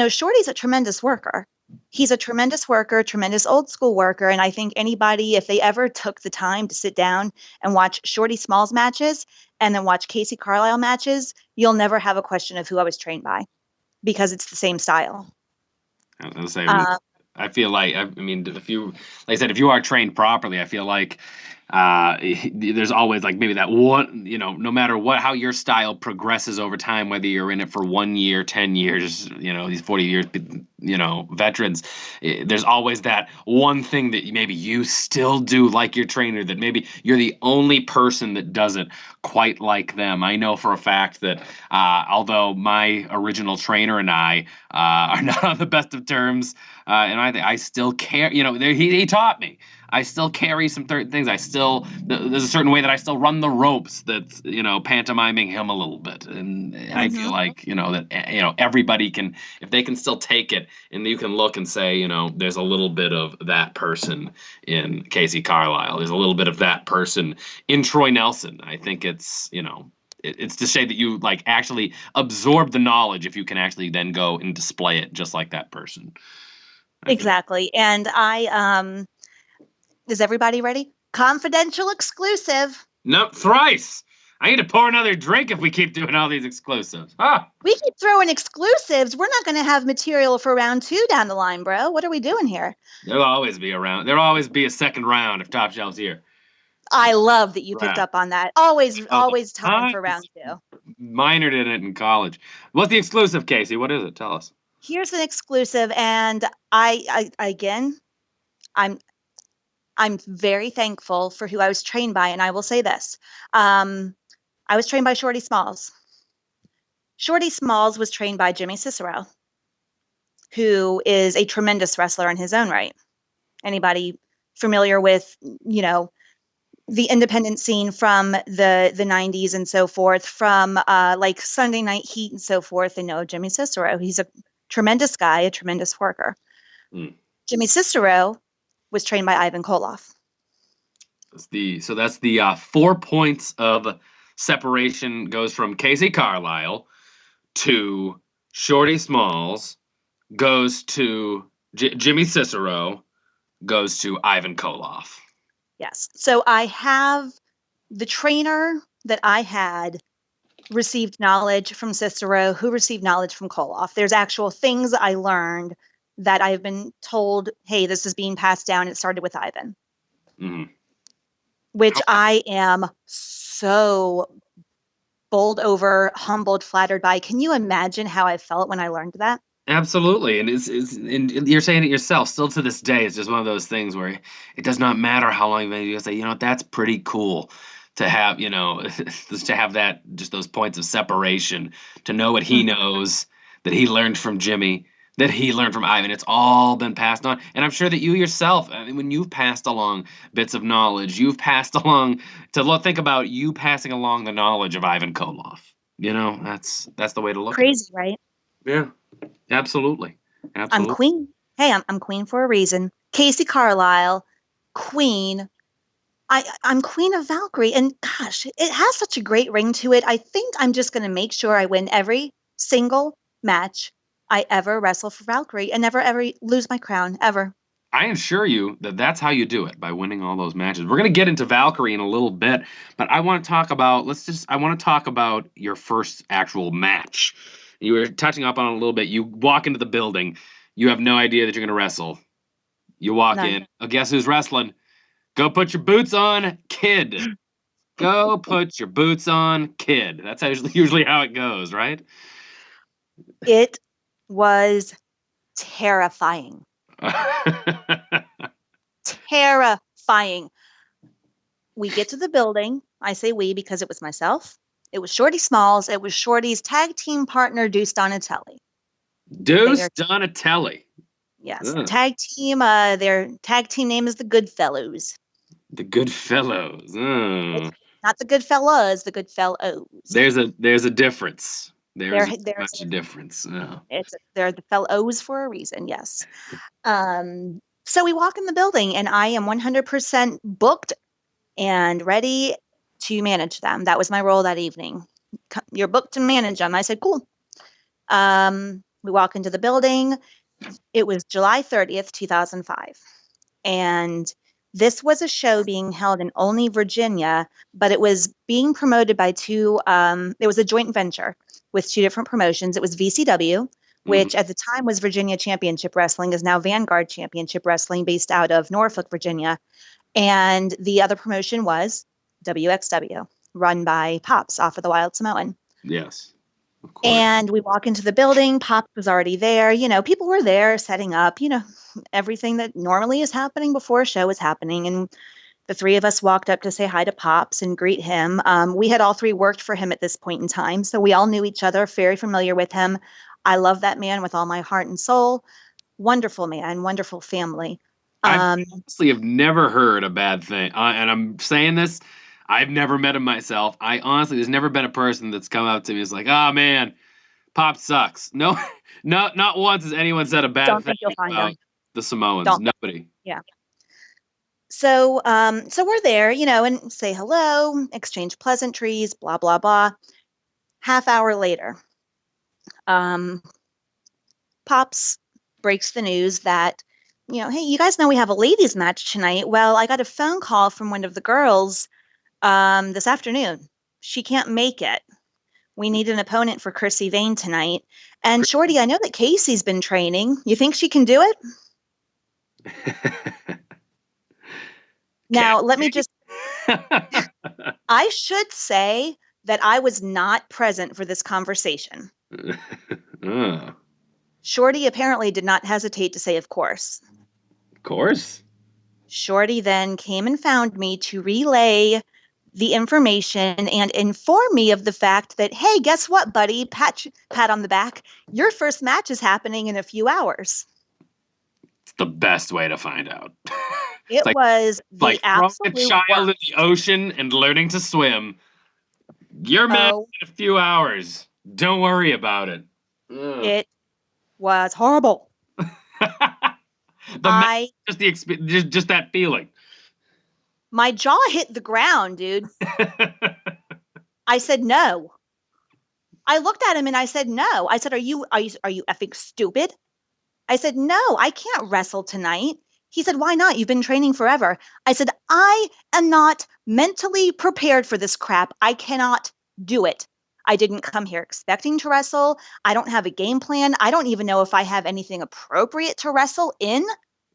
Shorty's a tremendous worker. He's a tremendous worker, tremendous old school worker. And I think anybody, if they ever took the time to sit down and watch Shorty Smalls matches and then watch Kacee Carlisle matches, you'll never have a question of who I was trained by because it's the same style. I feel like, if you are trained properly, I feel like there's always like maybe that one, no matter how your style progresses over time, whether you're in it for 1 year, 10 years, these 40 years, veterans, there's always that one thing that maybe you still do like your trainer, that maybe you're the only person that does it quite like them. I know for a fact that although my original trainer and I are not on the best of terms, and I still care, he taught me. I still carry some things. There's a certain way that I still run the ropes that's, pantomiming him a little bit. And I feel like, that, everybody can, if they can still take it, and you can look and say, there's a little bit of that person in Casey Carlisle. There's a little bit of that person in Troy Nelson. I think it's, it's to say that you like actually absorb the knowledge if you can actually then go and display it just like that person. Exactly. And is everybody ready? Confidential exclusive. No, thrice. I need to pour another drink if we keep doing all these exclusives. We keep throwing exclusives. We're not going to have material for round 2 down the line, bro. What are we doing here? There'll always be a second round if Top Shelf's here. I love that you picked up on that. Always time for round 2. Minored in it in college. What's the exclusive, Casey? What is it? Tell us. Here's an exclusive, and I'm very thankful for who I was trained by, and I will say this. I was trained by Shorty Smalls. Shorty Smalls was trained by Jimmy Cicero. who is a tremendous wrestler in his own right. Anybody familiar with, the independent scene from the 90s and so forth, from like Sunday Night Heat and so forth, they know Jimmy Cicero. He's a tremendous guy, a tremendous worker. Jimmy Cicero was trained by Ivan Koloff. So that's the 4 points of separation goes from Kacee Carlisle to Shorty Smalls, goes to Jimmy Cicero, goes to Ivan Koloff. Yes. So I have the trainer that I had received knowledge from Cicero, who received knowledge from Koloff. There's actual things I learned that I've been told, hey, this is being passed down. It started with Ivan. Which I am so bowled over, humbled, flattered by. Can you imagine how I felt when I learned that? Absolutely, and and you're saying it yourself. Still to this day, it's just one of those things where it does not matter how long you've been. You say, that's pretty cool to have, just to have that, just those points of separation, to know what he knows, that he learned from Jimmy, that he learned from Ivan. It's all been passed on, and I'm sure that you yourself, I mean, when you've passed along bits of knowledge, you've passed along think about you passing along the knowledge of Ivan Koloff. That's the way to look. Crazy, right? Yeah. Absolutely. I'm queen. Hey, I'm queen for a reason. Kacee Carlisle, queen. I'm queen of Valkyrie. And gosh, it has such a great ring to it. I think I'm just going to make sure I win every single match I ever wrestle for Valkyrie and never, ever lose my crown, ever. I assure you that that's how you do it, by winning all those matches. We're going to get into Valkyrie in a little bit, but I want to talk about your first actual match. You were touching up on it a little bit. You walk into the building. You have no idea that you're going to wrestle. You walk in. Oh, guess who's wrestling? Go put your boots on, kid. Go put your boots on, kid. That's usually how it goes, right? It was terrifying. Terrifying. We get to the building. I say we because it was myself. It was Shorty Smalls. It was Shorty's tag team partner, Deuce Donatelli. Deuce Donatelli. Yes. Tag team. Their tag team name is the Goodfellows. The Goodfellows. Not the Goodfellas, the Goodfellows. There's a difference. There's much a difference. Oh. They're the fellows for a reason, yes. So we walk in the building, and I am 100% booked and ready to manage them. That was my role that evening. You're booked to manage them. I said, cool. We walk into the building. It was July 30th, 2005. And this was a show being held in Olney, Virginia, but it was being promoted by it was a joint venture with two different promotions. It was VCW, which at the time was Virginia Championship Wrestling, is now Vanguard Championship Wrestling, based out of Norfolk, Virginia. And the other promotion was WXW, run by Pops off of the Wild Samoan. Yes. And we walk into the building. Pops was already there. People were there setting up, everything that normally is happening before a show is happening. And the three of us walked up to say hi to Pops and greet him. We had all three worked for him at this point in time, so we all knew each other, very familiar with him. I love that man with all my heart and soul. Wonderful man, wonderful family. I honestly have never heard a bad thing. And I'm saying this, I've never met him myself. There's never been a person that's come up to me and is like, oh man, Pop sucks. No, not once has anyone said a bad thing about the Samoans. Nobody. Yeah. So we're there, and say hello, exchange pleasantries, blah, blah, blah. Half hour later, Pops breaks the news that, hey, you guys know we have a ladies match tonight. Well, I got a phone call from one of the girls this afternoon. She can't make it. We need an opponent for Chrissy Vane tonight. And Shorty, I know that Casey's been training. You think she can do it? Now, let me just, I should say that I was not present for this conversation. Shorty apparently did not hesitate to say, of course. Of course. Shorty then came and found me to relay the information and inform me of the fact that, hey, guess what, buddy? Pat on the back. Your first match is happening in a few hours. It's the best way to find out. It was the like throwing a absolute child worst. in the ocean and learning to swim. You're match Oh, in a few hours. Don't worry about it. it was horrible. Just the just that feeling. My jaw hit the ground, dude. I said no. I looked at him and I said no. I said, are you effing stupid? I said, no, I can't wrestle tonight. He said, why not? You've been training forever. I said, I am not mentally prepared for this crap. I cannot do it. I didn't come here expecting to wrestle. I don't have a game plan. I don't even know if I have anything appropriate to wrestle in,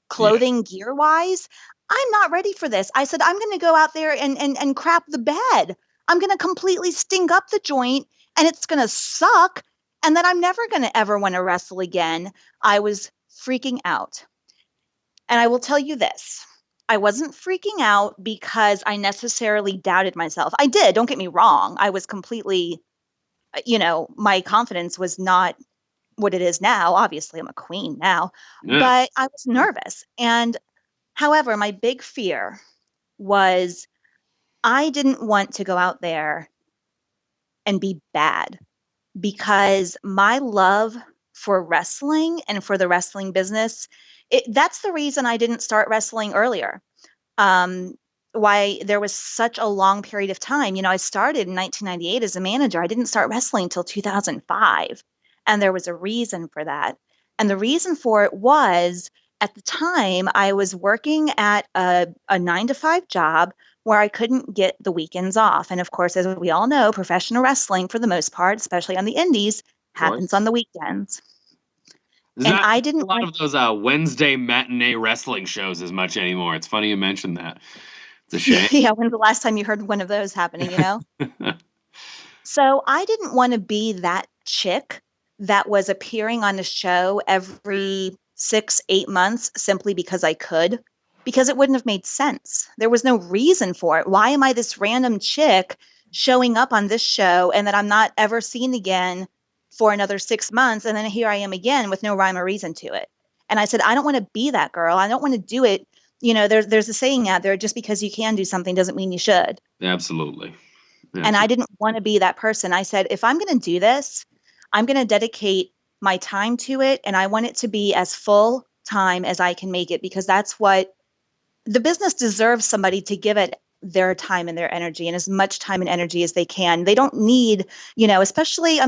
clothing gear wise. I'm not ready for this. I said, I'm going to go out there and crap the bed. I'm going to completely stink up the joint and it's going to suck. And then I'm never going to ever want to wrestle again. I was freaking out. And I will tell you this. I wasn't freaking out because I necessarily doubted myself. I did, don't get me wrong. I was completely, my confidence was not what it is now. Obviously, I'm a queen now, but I was nervous. And however, my big fear was I didn't want to go out there and be bad because my love for wrestling and for the wrestling business, that's the reason I didn't start wrestling earlier. Why there was such a long period of time. I started in 1998 as a manager. I didn't start wrestling until 2005. And there was a reason for that. And the reason for it was at the time I was working at a 9-to-5 job where I couldn't get the weekends off. And of course, as we all know, professional wrestling for the most part, especially on the indies, happens on the weekends. And I didn't a lot of those Wednesday matinee wrestling shows as much anymore. It's funny you mentioned that. It's a shame. Yeah, when's the last time you heard one of those happening, So I didn't want to be that chick that was appearing on a show every 6-8 months simply because I could, because it wouldn't have made sense. There was no reason for it. Why am I this random chick showing up on this show and that I'm not ever seen again for another 6 months? And then here I am again with no rhyme or reason to it. And I said, I don't want to be that girl. I don't want to do it. There's a saying out there, just because you can do something doesn't mean you should. Absolutely. And I didn't want to be that person. I said, if I'm going to do this, I'm going to dedicate my time to it. And I want it to be as full time as I can make it, because that's what the business deserves, somebody to give it their time and their energy, and as much time and energy as they can. They don't need, especially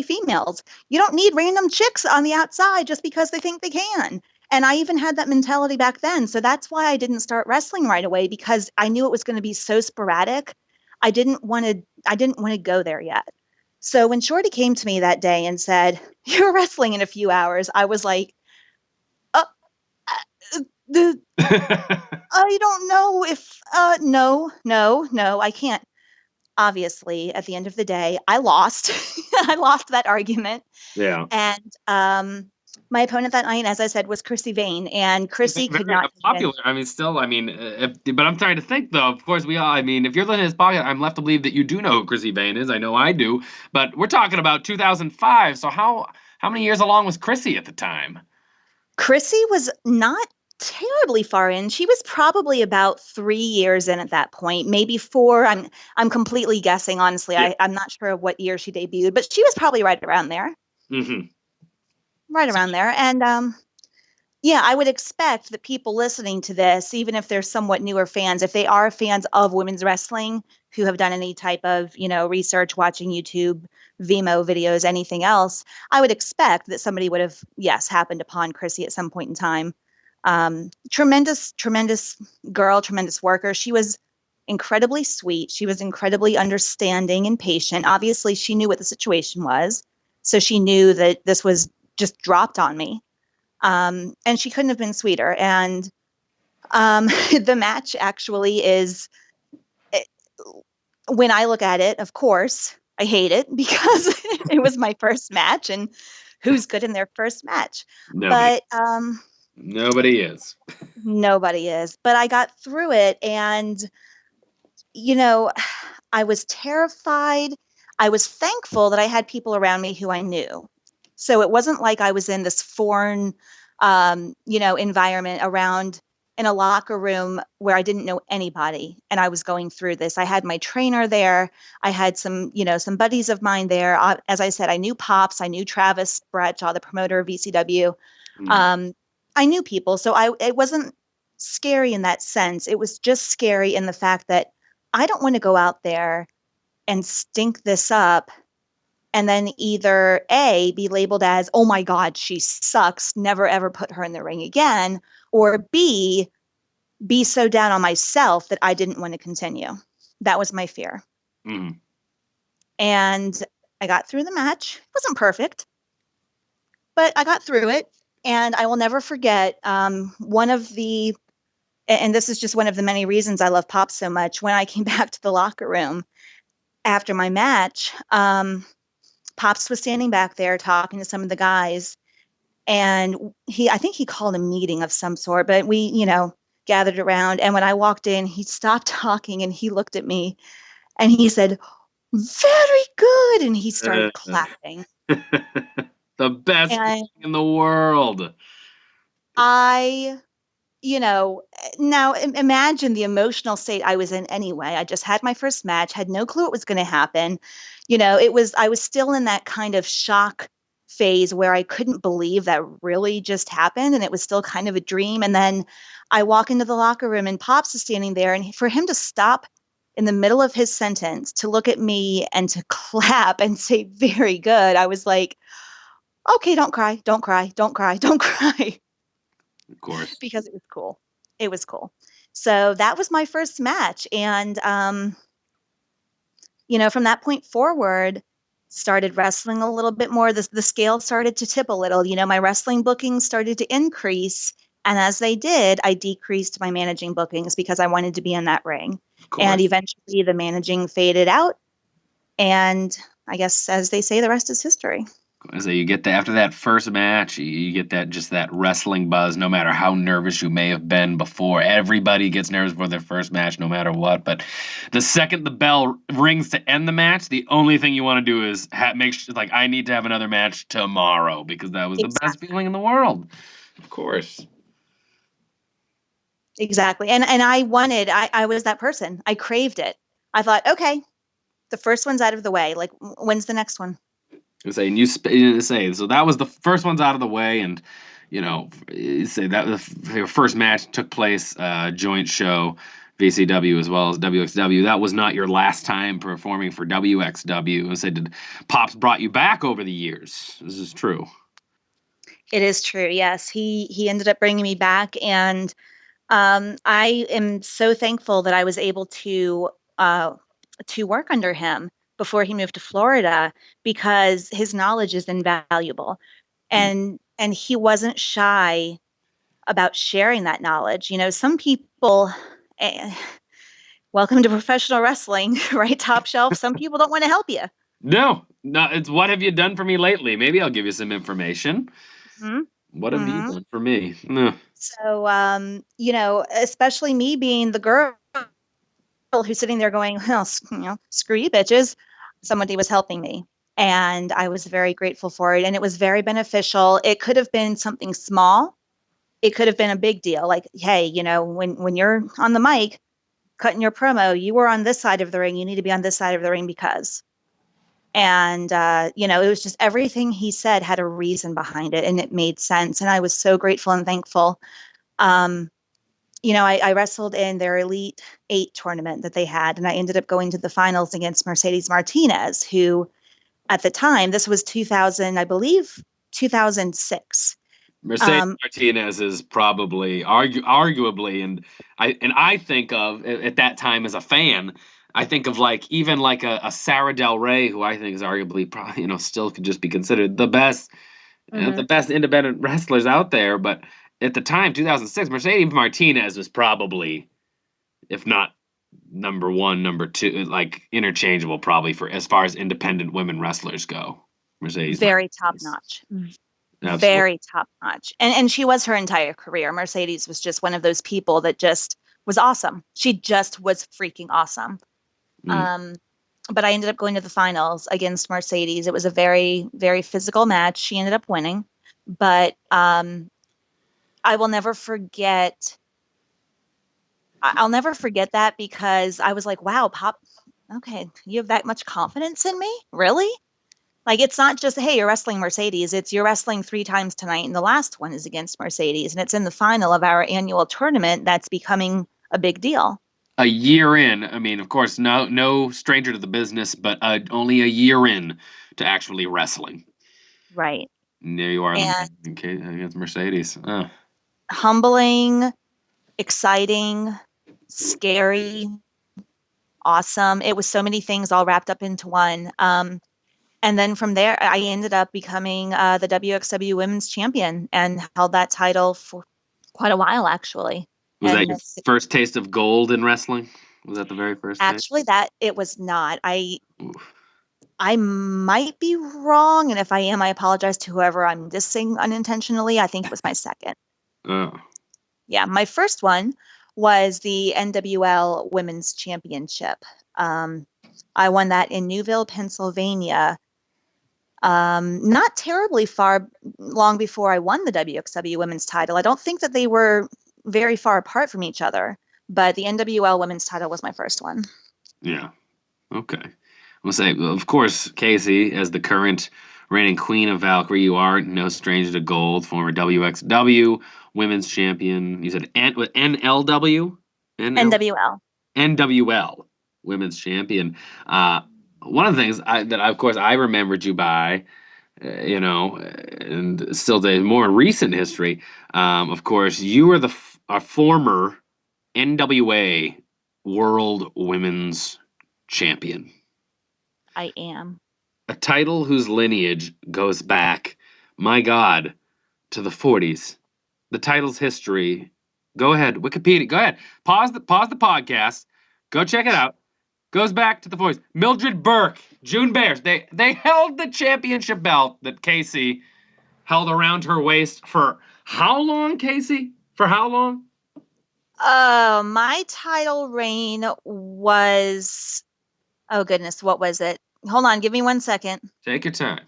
females. You don't need random chicks on the outside just because they think they can. And I even had that mentality back then. So that's why I didn't start wrestling right away, because I knew it was going to be so sporadic. I didn't want to go there yet. So when Shorty came to me that day and said, "You're wrestling in a few hours," I was like, I don't know if, no, I can't. Obviously, at the end of the day, I lost. I lost that argument. Yeah. And my opponent that night, as I said, was Kacee Vane, and Kacee could not. Popular. But I'm trying to think, though. Of course, we all. If you're listening to this podcast, I'm left to believe that you do know who Kacee Vane is. I know I do. But we're talking about 2005. So how many years along was Kacee at the time? Kacee was not terribly far in. She was probably about 3 years in at that point, maybe 4. I'm completely guessing, honestly. Yeah. I'm not sure what year she debuted, but she was probably right around there. Mm-hmm. Right around there. And yeah, I would expect that people listening to this, even if they're somewhat newer fans, if they are fans of women's wrestling who have done any type of, research, watching YouTube, Vimeo videos, anything else, I would expect that somebody would have, happened upon Kacee at some point in time. Tremendous girl, tremendous worker. She was incredibly sweet. She was incredibly understanding and patient. Obviously, she knew what the situation was. So she knew that this was just dropped on me. And she couldn't have been sweeter. And the match actually is, when I look at it, of course, I hate it because it was my first match, and who's good in their first match? Nobody. But nobody is. Nobody is. But I got through it, and I was terrified. I was thankful that I had people around me who I knew. So it wasn't like I was in this foreign, environment around in a locker room where I didn't know anybody and I was going through this. I had my trainer there. I had some buddies of mine there. As I said, I knew Pops. I knew Travis Bradshaw, the promoter of VCW. I knew people. So it wasn't scary in that sense. It was just scary in the fact that I don't want to go out there and stink this up and then either A, be labeled as, oh my God, she sucks, never ever put her in the ring again, or B, be so down on myself that I didn't want to continue. That was my fear. Mm. And I got through the match. It wasn't perfect, but I got through it. And I will never forget and this is just one of the many reasons I love Pop so much. When I came back to the locker room after my match, Pops was standing back there talking to some of the guys, and I think he called a meeting of some sort, but we, gathered around. And when I walked in, he stopped talking and he looked at me and he said, "Very good." And he started clapping. The best thing in the world. Now imagine the emotional state I was in anyway. I just had my first match, had no clue what was going to happen. I was still in that kind of shock phase where I couldn't believe that really just happened. And it was still kind of a dream. And then I walk into the locker room and Pops is standing there, and for him to stop in the middle of his sentence, to look at me and to clap and say, "Very good." I was like, okay, don't cry, don't cry, don't cry, don't cry. Of course. Because it was cool. It was cool. So that was my first match. And, from that point forward, started wrestling a little bit more. The scale started to tip a little. My wrestling bookings started to increase. And as they did, I decreased my managing bookings because I wanted to be in that ring. And eventually the managing faded out. And I guess, as they say, the rest is history. So you get after that first match, you get that wrestling buzz, no matter how nervous you may have been before. Everybody gets nervous for their first match, no matter what. But the second the bell rings to end the match, the only thing you want to do is make sure, like, I need to have another match tomorrow, because that was the best feeling in the world. Of course. Exactly. And I was that person. I craved it. I thought, okay, the first one's out of the way. Like, when's the next one? So that was the first one's out of the way, and you say that the first match took place joint show, VCW as well as WXW. That was not your last time performing for WXW. I said, Pops brought you back over the years. This is true. It is true. Yes, he ended up bringing me back, and I am so thankful that I was able to work under him before he moved to Florida, because his knowledge is invaluable. And he wasn't shy about sharing that knowledge. Some people, welcome to professional wrestling, right? Top shelf. Some people don't want to help you. No, it's what have you done for me lately? Maybe I'll give you some information. Mm-hmm. What have you done for me? No. So, especially me being the girl who's sitting there going, well, screw you bitches. Somebody was helping me, and I was very grateful for it. And it was very beneficial. It could have been something small. It could have been a big deal. Like, hey, when you're on the mic cutting your promo, you were on this side of the ring. You need to be on this side of the ring because. And, it was just everything he said had a reason behind it, and it made sense. And I was so grateful and thankful. I wrestled in their Elite 8 tournament that they had, and I ended up going to the finals against Mercedes Martinez, who at the time, this was 2000, I believe, 2006. Mercedes Martinez is probably arguably, and I think of at that time as a fan, I think of even a Sarah Del Rey, who I think is arguably probably still could just be considered the best, the best independent wrestlers out there. But at the time, 2006, Mercedes Martinez was probably, if not number one, number two, interchangeable probably for as far as independent women wrestlers go. Mercedes very top notch. Very top notch. And she was her entire career. Mercedes was just one of those people that just was awesome. She just was freaking awesome. Mm. But I ended up going to the finals against Mercedes. It was a very, very physical match. She ended up winning, but I will never forget. I'll never forget that because I was like, wow, Pop, okay, you have that much confidence in me? Really? Like, it's not just, hey, you're wrestling Mercedes. It's you're wrestling 3 times tonight, and the last one is against Mercedes. And it's in the final of our annual tournament that's becoming a big deal. A year in, I mean, of course, no stranger to the business, but only a year in to actually wrestling. Right. And there you are And against Mercedes. Oh. humbling, exciting, scary, awesome. It was so many things all wrapped up into one. And then from there, I ended up becoming the WXW Women's Champion and held that title for quite a while, actually. Was that And your first taste of gold in wrestling? Was that the very first taste? actually, that it was not. Oof. I might be wrong, and if I am, I apologize to whoever I'm dissing unintentionally. I think it was my second. Oh. Yeah, my first one was the NWL Women's Championship. I won that in Newville, Pennsylvania. Not terribly long before I won the WXW Women's title. I don't think that they were very far apart from each other, but the NWL Women's title was my first one. Yeah. Okay. We'll say, of course, Casey, as the current reigning queen of Valkyrie, you are no stranger to gold, former WXW Women's Champion. You said NLW? NWL. NWL Women's Champion. One of the things of course, I remembered you by, and still today, more in recent history, of course, you were a former NWA World Women's Champion. I am. A title whose lineage goes back, my God, to the 40s. The title's history. Go ahead, Wikipedia. Go ahead. Pause the podcast. Go check it out. Goes back to the 40s. Mildred Burke, June Bears. They held the championship belt that Casey held around her waist for how long, Casey? For how long? My title reign was, oh goodness, what was it? Hold on, give me 1 second. Take your time.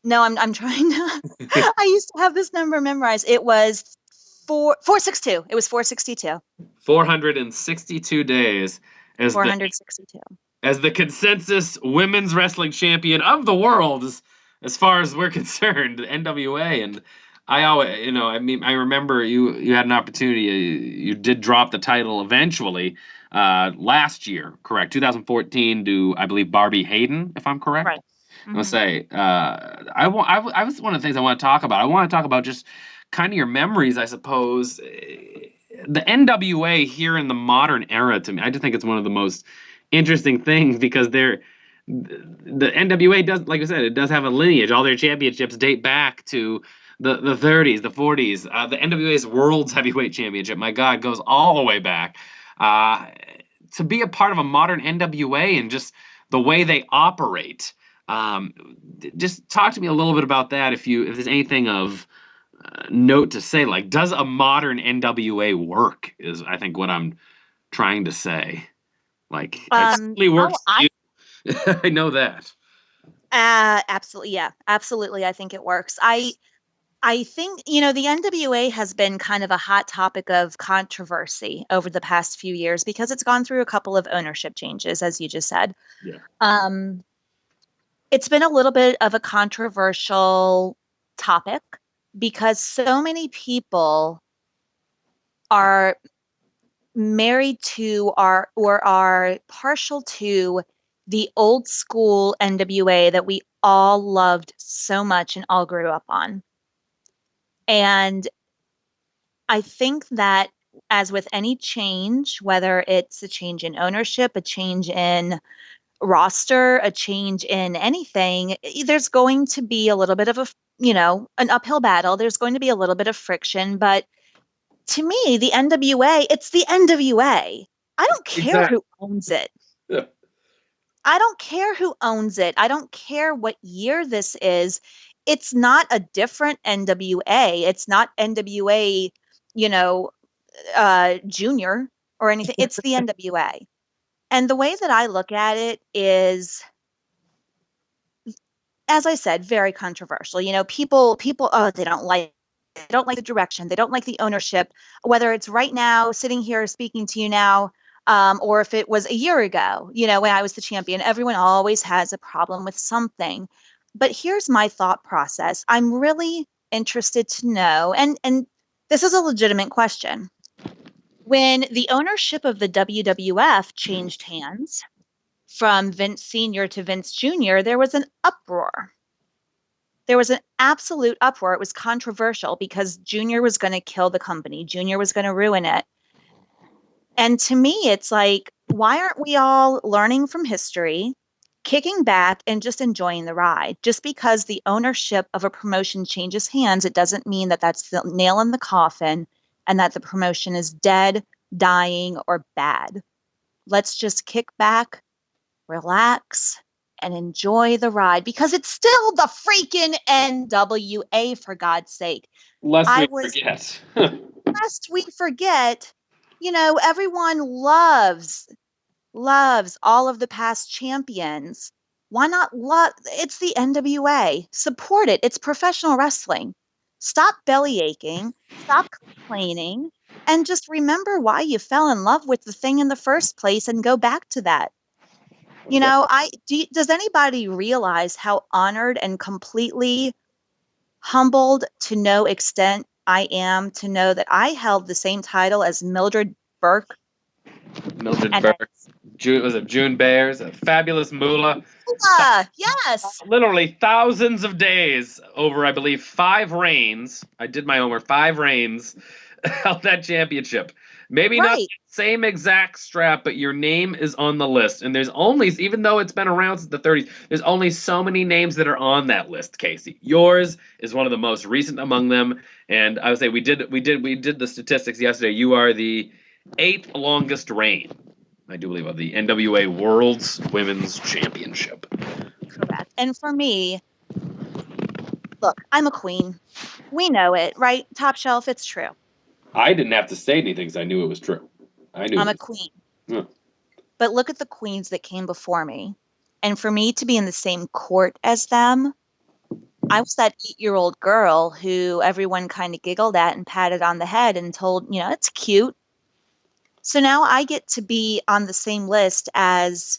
No, I'm trying to. I used to have this number memorized. It was 462. It was 462. 462 days as 462. As the consensus women's wrestling champion of the world, as far as we're concerned, NWA. And I always, I remember you had an opportunity. You did drop the title eventually last year, correct? 2014 to, I believe, Barbie Hayden, if I'm correct. Right. Mm-hmm. I'll say, I was one of the things I want to talk about. I want to talk about just kind of your memories, I suppose. The NWA here in the modern era, to me, I just think it's one of the most interesting things because the NWA does, like I said, it does have a lineage. All their championships date back to the 30s, the 40s. The NWA's World's Heavyweight Championship, my God, goes all the way back. To be a part of a modern NWA and just the way they operate. Just talk to me a little bit about that. If there's anything of note to say, like, does a modern NWA work? Is I think what I'm trying to say. Like, it certainly works. I know that. Absolutely, yeah, absolutely. I think it works. I think, the NWA has been kind of a hot topic of controversy over the past few years because it's gone through a couple of ownership changes, as you just said. Yeah. It's been a little bit of a controversial topic because so many people are married to or are partial to the old school NWA that we all loved so much and all grew up on. And I think that, as with any change, whether it's a change in ownership, a change in roster, a change in anything, there's going to be a little bit of an uphill battle. There's going to be a little bit of friction. But to me, the NWA, it's the NWA. I don't care who owns it. Yeah. I don't care who owns it. I don't care what year this is. It's not a different NWA. It's not NWA, Junior. or anything. It's the NWA. And the way that I look at it is, as I said, very controversial. You know, people, oh, they don't like the direction. They don't like the ownership, whether it's right now, sitting here speaking to you now, or if it was a year ago, you know, when I was the champion. Everyone always has a problem with something. But here's my thought process. I'm really interested to know, and this is a legitimate question. When the ownership of the WWF changed hands from Vince Sr. to Vince Jr., there was an uproar. There was an absolute uproar. It was controversial because Junior was going to kill the company. Junior was going to ruin it. And to me, it's like, why aren't we all learning from history, kicking back and just enjoying the ride? Just because the ownership of a promotion changes hands, it doesn't mean that that's the nail in the coffin and that the promotion is dead, dying, or bad. Let's just kick back, relax, and enjoy the ride, because it's still the freaking NWA, for God's sake. Lest I we was forget. lest we forget, you know, everyone loves all of the past champions. Why not love? It's the NWA. Support it. It's professional wrestling. Stop belly aching, stop complaining, and just remember why you fell in love with the thing in the first place and go back to that. You know, does anybody realize how honored and completely humbled to no extent I am to know that I held the same title as Mildred Burke? Mildred And Burke. Was it June Bears? A fabulous moolah. yes. Literally thousands of days over, I believe, 5 reigns. I did my homework. 5 reigns held that championship. Maybe not Right. the same exact strap, but your name is on the list. And there's only, even though it's been around since the 30s, there's only so many names that are on that list, Casey. Yours is one of the most recent among them. And I would say we did the statistics yesterday. You are the 8th longest reign, I do believe, of the NWA World's Women's Championship. Correct. And for me, look, I'm a queen. We know it, right? Top shelf, it's true. I didn't have to say anything because I knew it was true. I knew I'm a queen. Yeah. But look at the queens that came before me. And for me to be in the same court as them, I was that 8-year-old girl who everyone kind of giggled at and patted on the head and told, you know, it's cute. So now I get to be on the same list as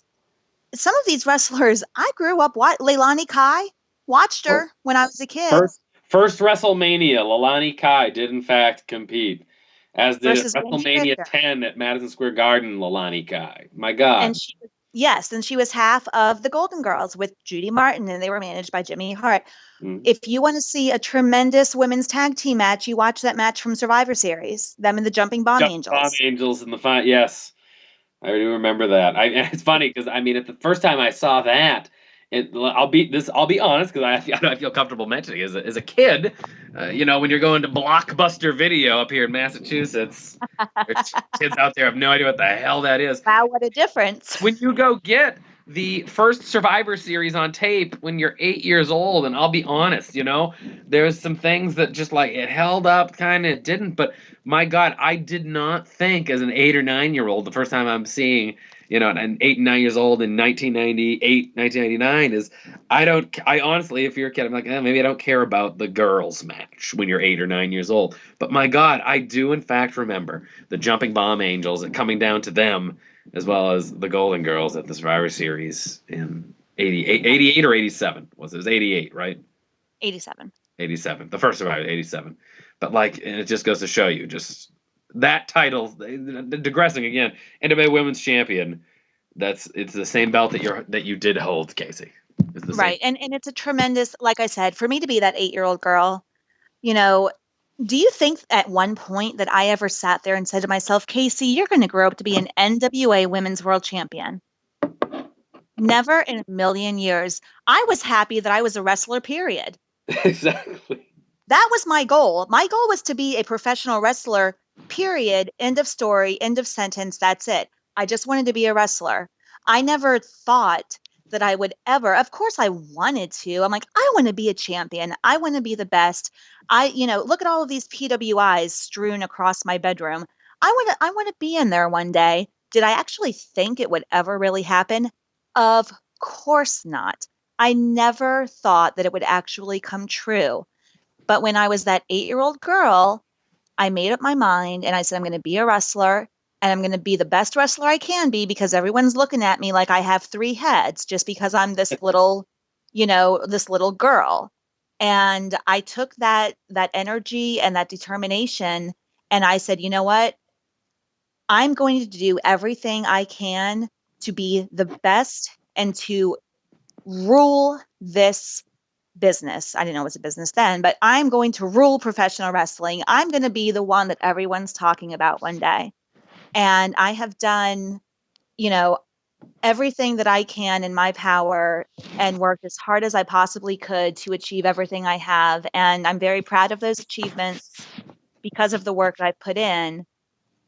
some of these wrestlers. I grew up, Leilani Kai, watched her when I was a kid. First WrestleMania, Leilani Kai did in fact compete, as did Versus Wendy WrestleMania Richter. 10 at Madison Square Garden, Leilani Kai. My God. And she was half of the Golden Girls with Judy Martin, and they were managed by Jimmy Hart. If you want to see a tremendous women's tag team match, you watch that match from Survivor Series, them and the Jumping Bomb Angels. Bomb Angels in the fight, yes. I do remember that. It's funny because at the first time I saw that, I'll be honest because I feel comfortable mentioning it. As a kid, you know, when you're going to Blockbuster Video up here in Massachusetts, there's kids out there have no idea what the hell that is. Wow, what a difference! When you go get the first Survivor Series on tape when you're 8 years old, and I'll be honest, you know, there's some things that just like it held up, kind of didn't, but my God, I did not think as an 8 or 9 year old, the first time I'm seeing, you know, an 8 and 9 years old in 1998, 1999 is, I honestly, if you're a kid, I'm like, maybe I don't care about the girls match when you're 8 or 9 years old. But my God, I do in fact remember the Jumping Bomb Angels and coming down to them, as well as the Golden Girls at the Survivor Series in 88 or 87. It was 88, right? 87. 87. The first Survivor, 87. But like, and it just goes to show you, just that title, digressing again, NWA Women's Champion, it's the same belt that you did hold, Casey. It's the Right. same. And it's a tremendous, like I said, for me to be that 8-year-old girl, you know, do you think at one point that I ever sat there and said to myself, Casey, you're going to grow up to be an NWA Women's World Champion? Never in a million years. I was happy that I was a wrestler, period. Exactly. That was my goal. My goal was to be a professional wrestler, period. End of story, end of sentence. That's it. I just wanted to be a wrestler. I never thought that I would ever, of course I wanted to. I'm like, I want to be a champion. I want to be the best. Look at all of these PWIs strewn across my bedroom. I want to be in there one day. Did I actually think it would ever really happen? Of course not. I never thought that it would actually come true. But when I was that 8-year-old girl, I made up my mind and I said, I'm going to be a wrestler and I'm going to be the best wrestler I can be because everyone's looking at me like I have 3 heads just because I'm this little, this little girl. And I took that energy and that determination and I said, you know what? I'm going to do everything I can to be the best and to rule this business. I didn't know it was a business then, but I'm going to rule professional wrestling. I'm going to be the one that everyone's talking about one day. And I have done, everything that I can in my power and worked as hard as I possibly could to achieve everything I have. And I'm very proud of those achievements because of the work that I put in.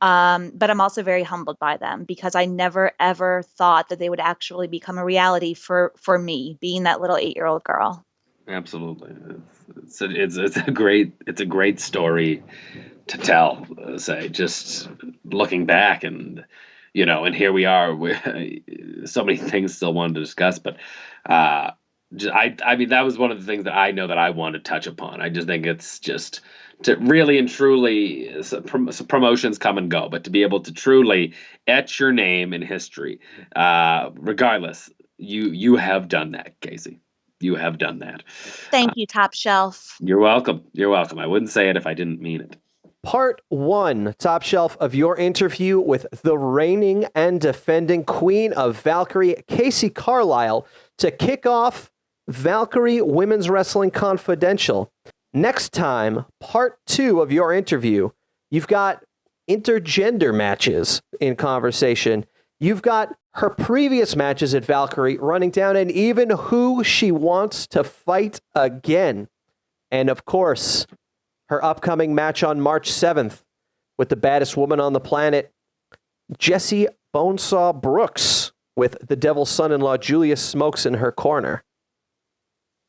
But I'm also very humbled by them because I never, ever thought that they would actually become a reality for me, being that little 8-year-old girl. Absolutely, it's a great story to tell. Say, just looking back, and and here we are. So many things still wanted to discuss, but I mean, that was one of the things that I know that I want to touch upon. I just think it's just to really and truly, promotions come and go, but to be able to truly etch your name in history, regardless, you have done that, Kacee. You have done that. Thank you, Top Shelf. You're welcome. You're welcome. I wouldn't say it if I didn't mean it. Part 1, Top Shelf, of your interview with the reigning and defending Queen of Valkyrie, Casey Carlisle, to kick off Valkyrie Women's Wrestling Confidential. Next time, Part 2 of your interview, you've got intergender matches in conversation. You've got her previous matches at Valkyrie running down, and even who she wants to fight again. And of course, her upcoming match on March 7th with the baddest woman on the planet, Jessie Bonesaw Brooks, with the devil's son-in-law Julius Smokes in her corner.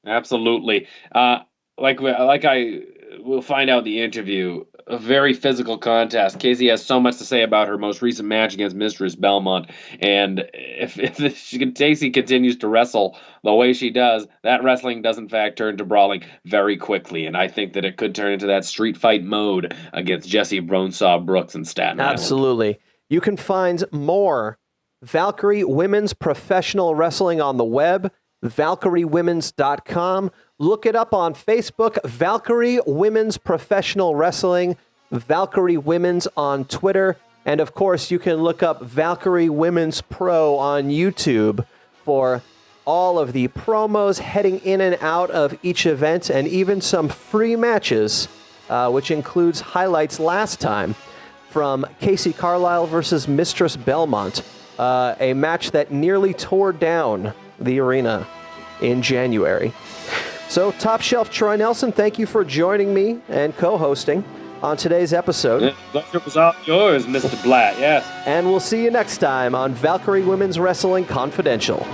Absolutely. Like I will find out in the interview, a very physical contest. Kacee has so much to say about her most recent match against Mistress Belmont, and if Kacee continues to wrestle the way she does, that wrestling does in fact turn to brawling very quickly, and I think that it could turn into that street fight mode against Jessie Bonesaw Brooks in Staten Island. Absolutely. You can find more Valkyrie Women's Professional Wrestling on the web, ValkyrieWomens.com. Look it up on Facebook, Valkyrie Women's Professional Wrestling, Valkyrie Women's on Twitter, and of course you can look up Valkyrie Women's Pro on YouTube for all of the promos heading in and out of each event, and even some free matches, which includes highlights last time from Casey Carlisle versus Mistress Belmont, a match that nearly tore down the arena in January. So, Top Shelf Troy Nelson, thank you for joining me and co-hosting on today's episode. The pleasure was all yours, Mr. Blatt, yes. And we'll see you next time on Valkyrie Women's Wrestling Confidential.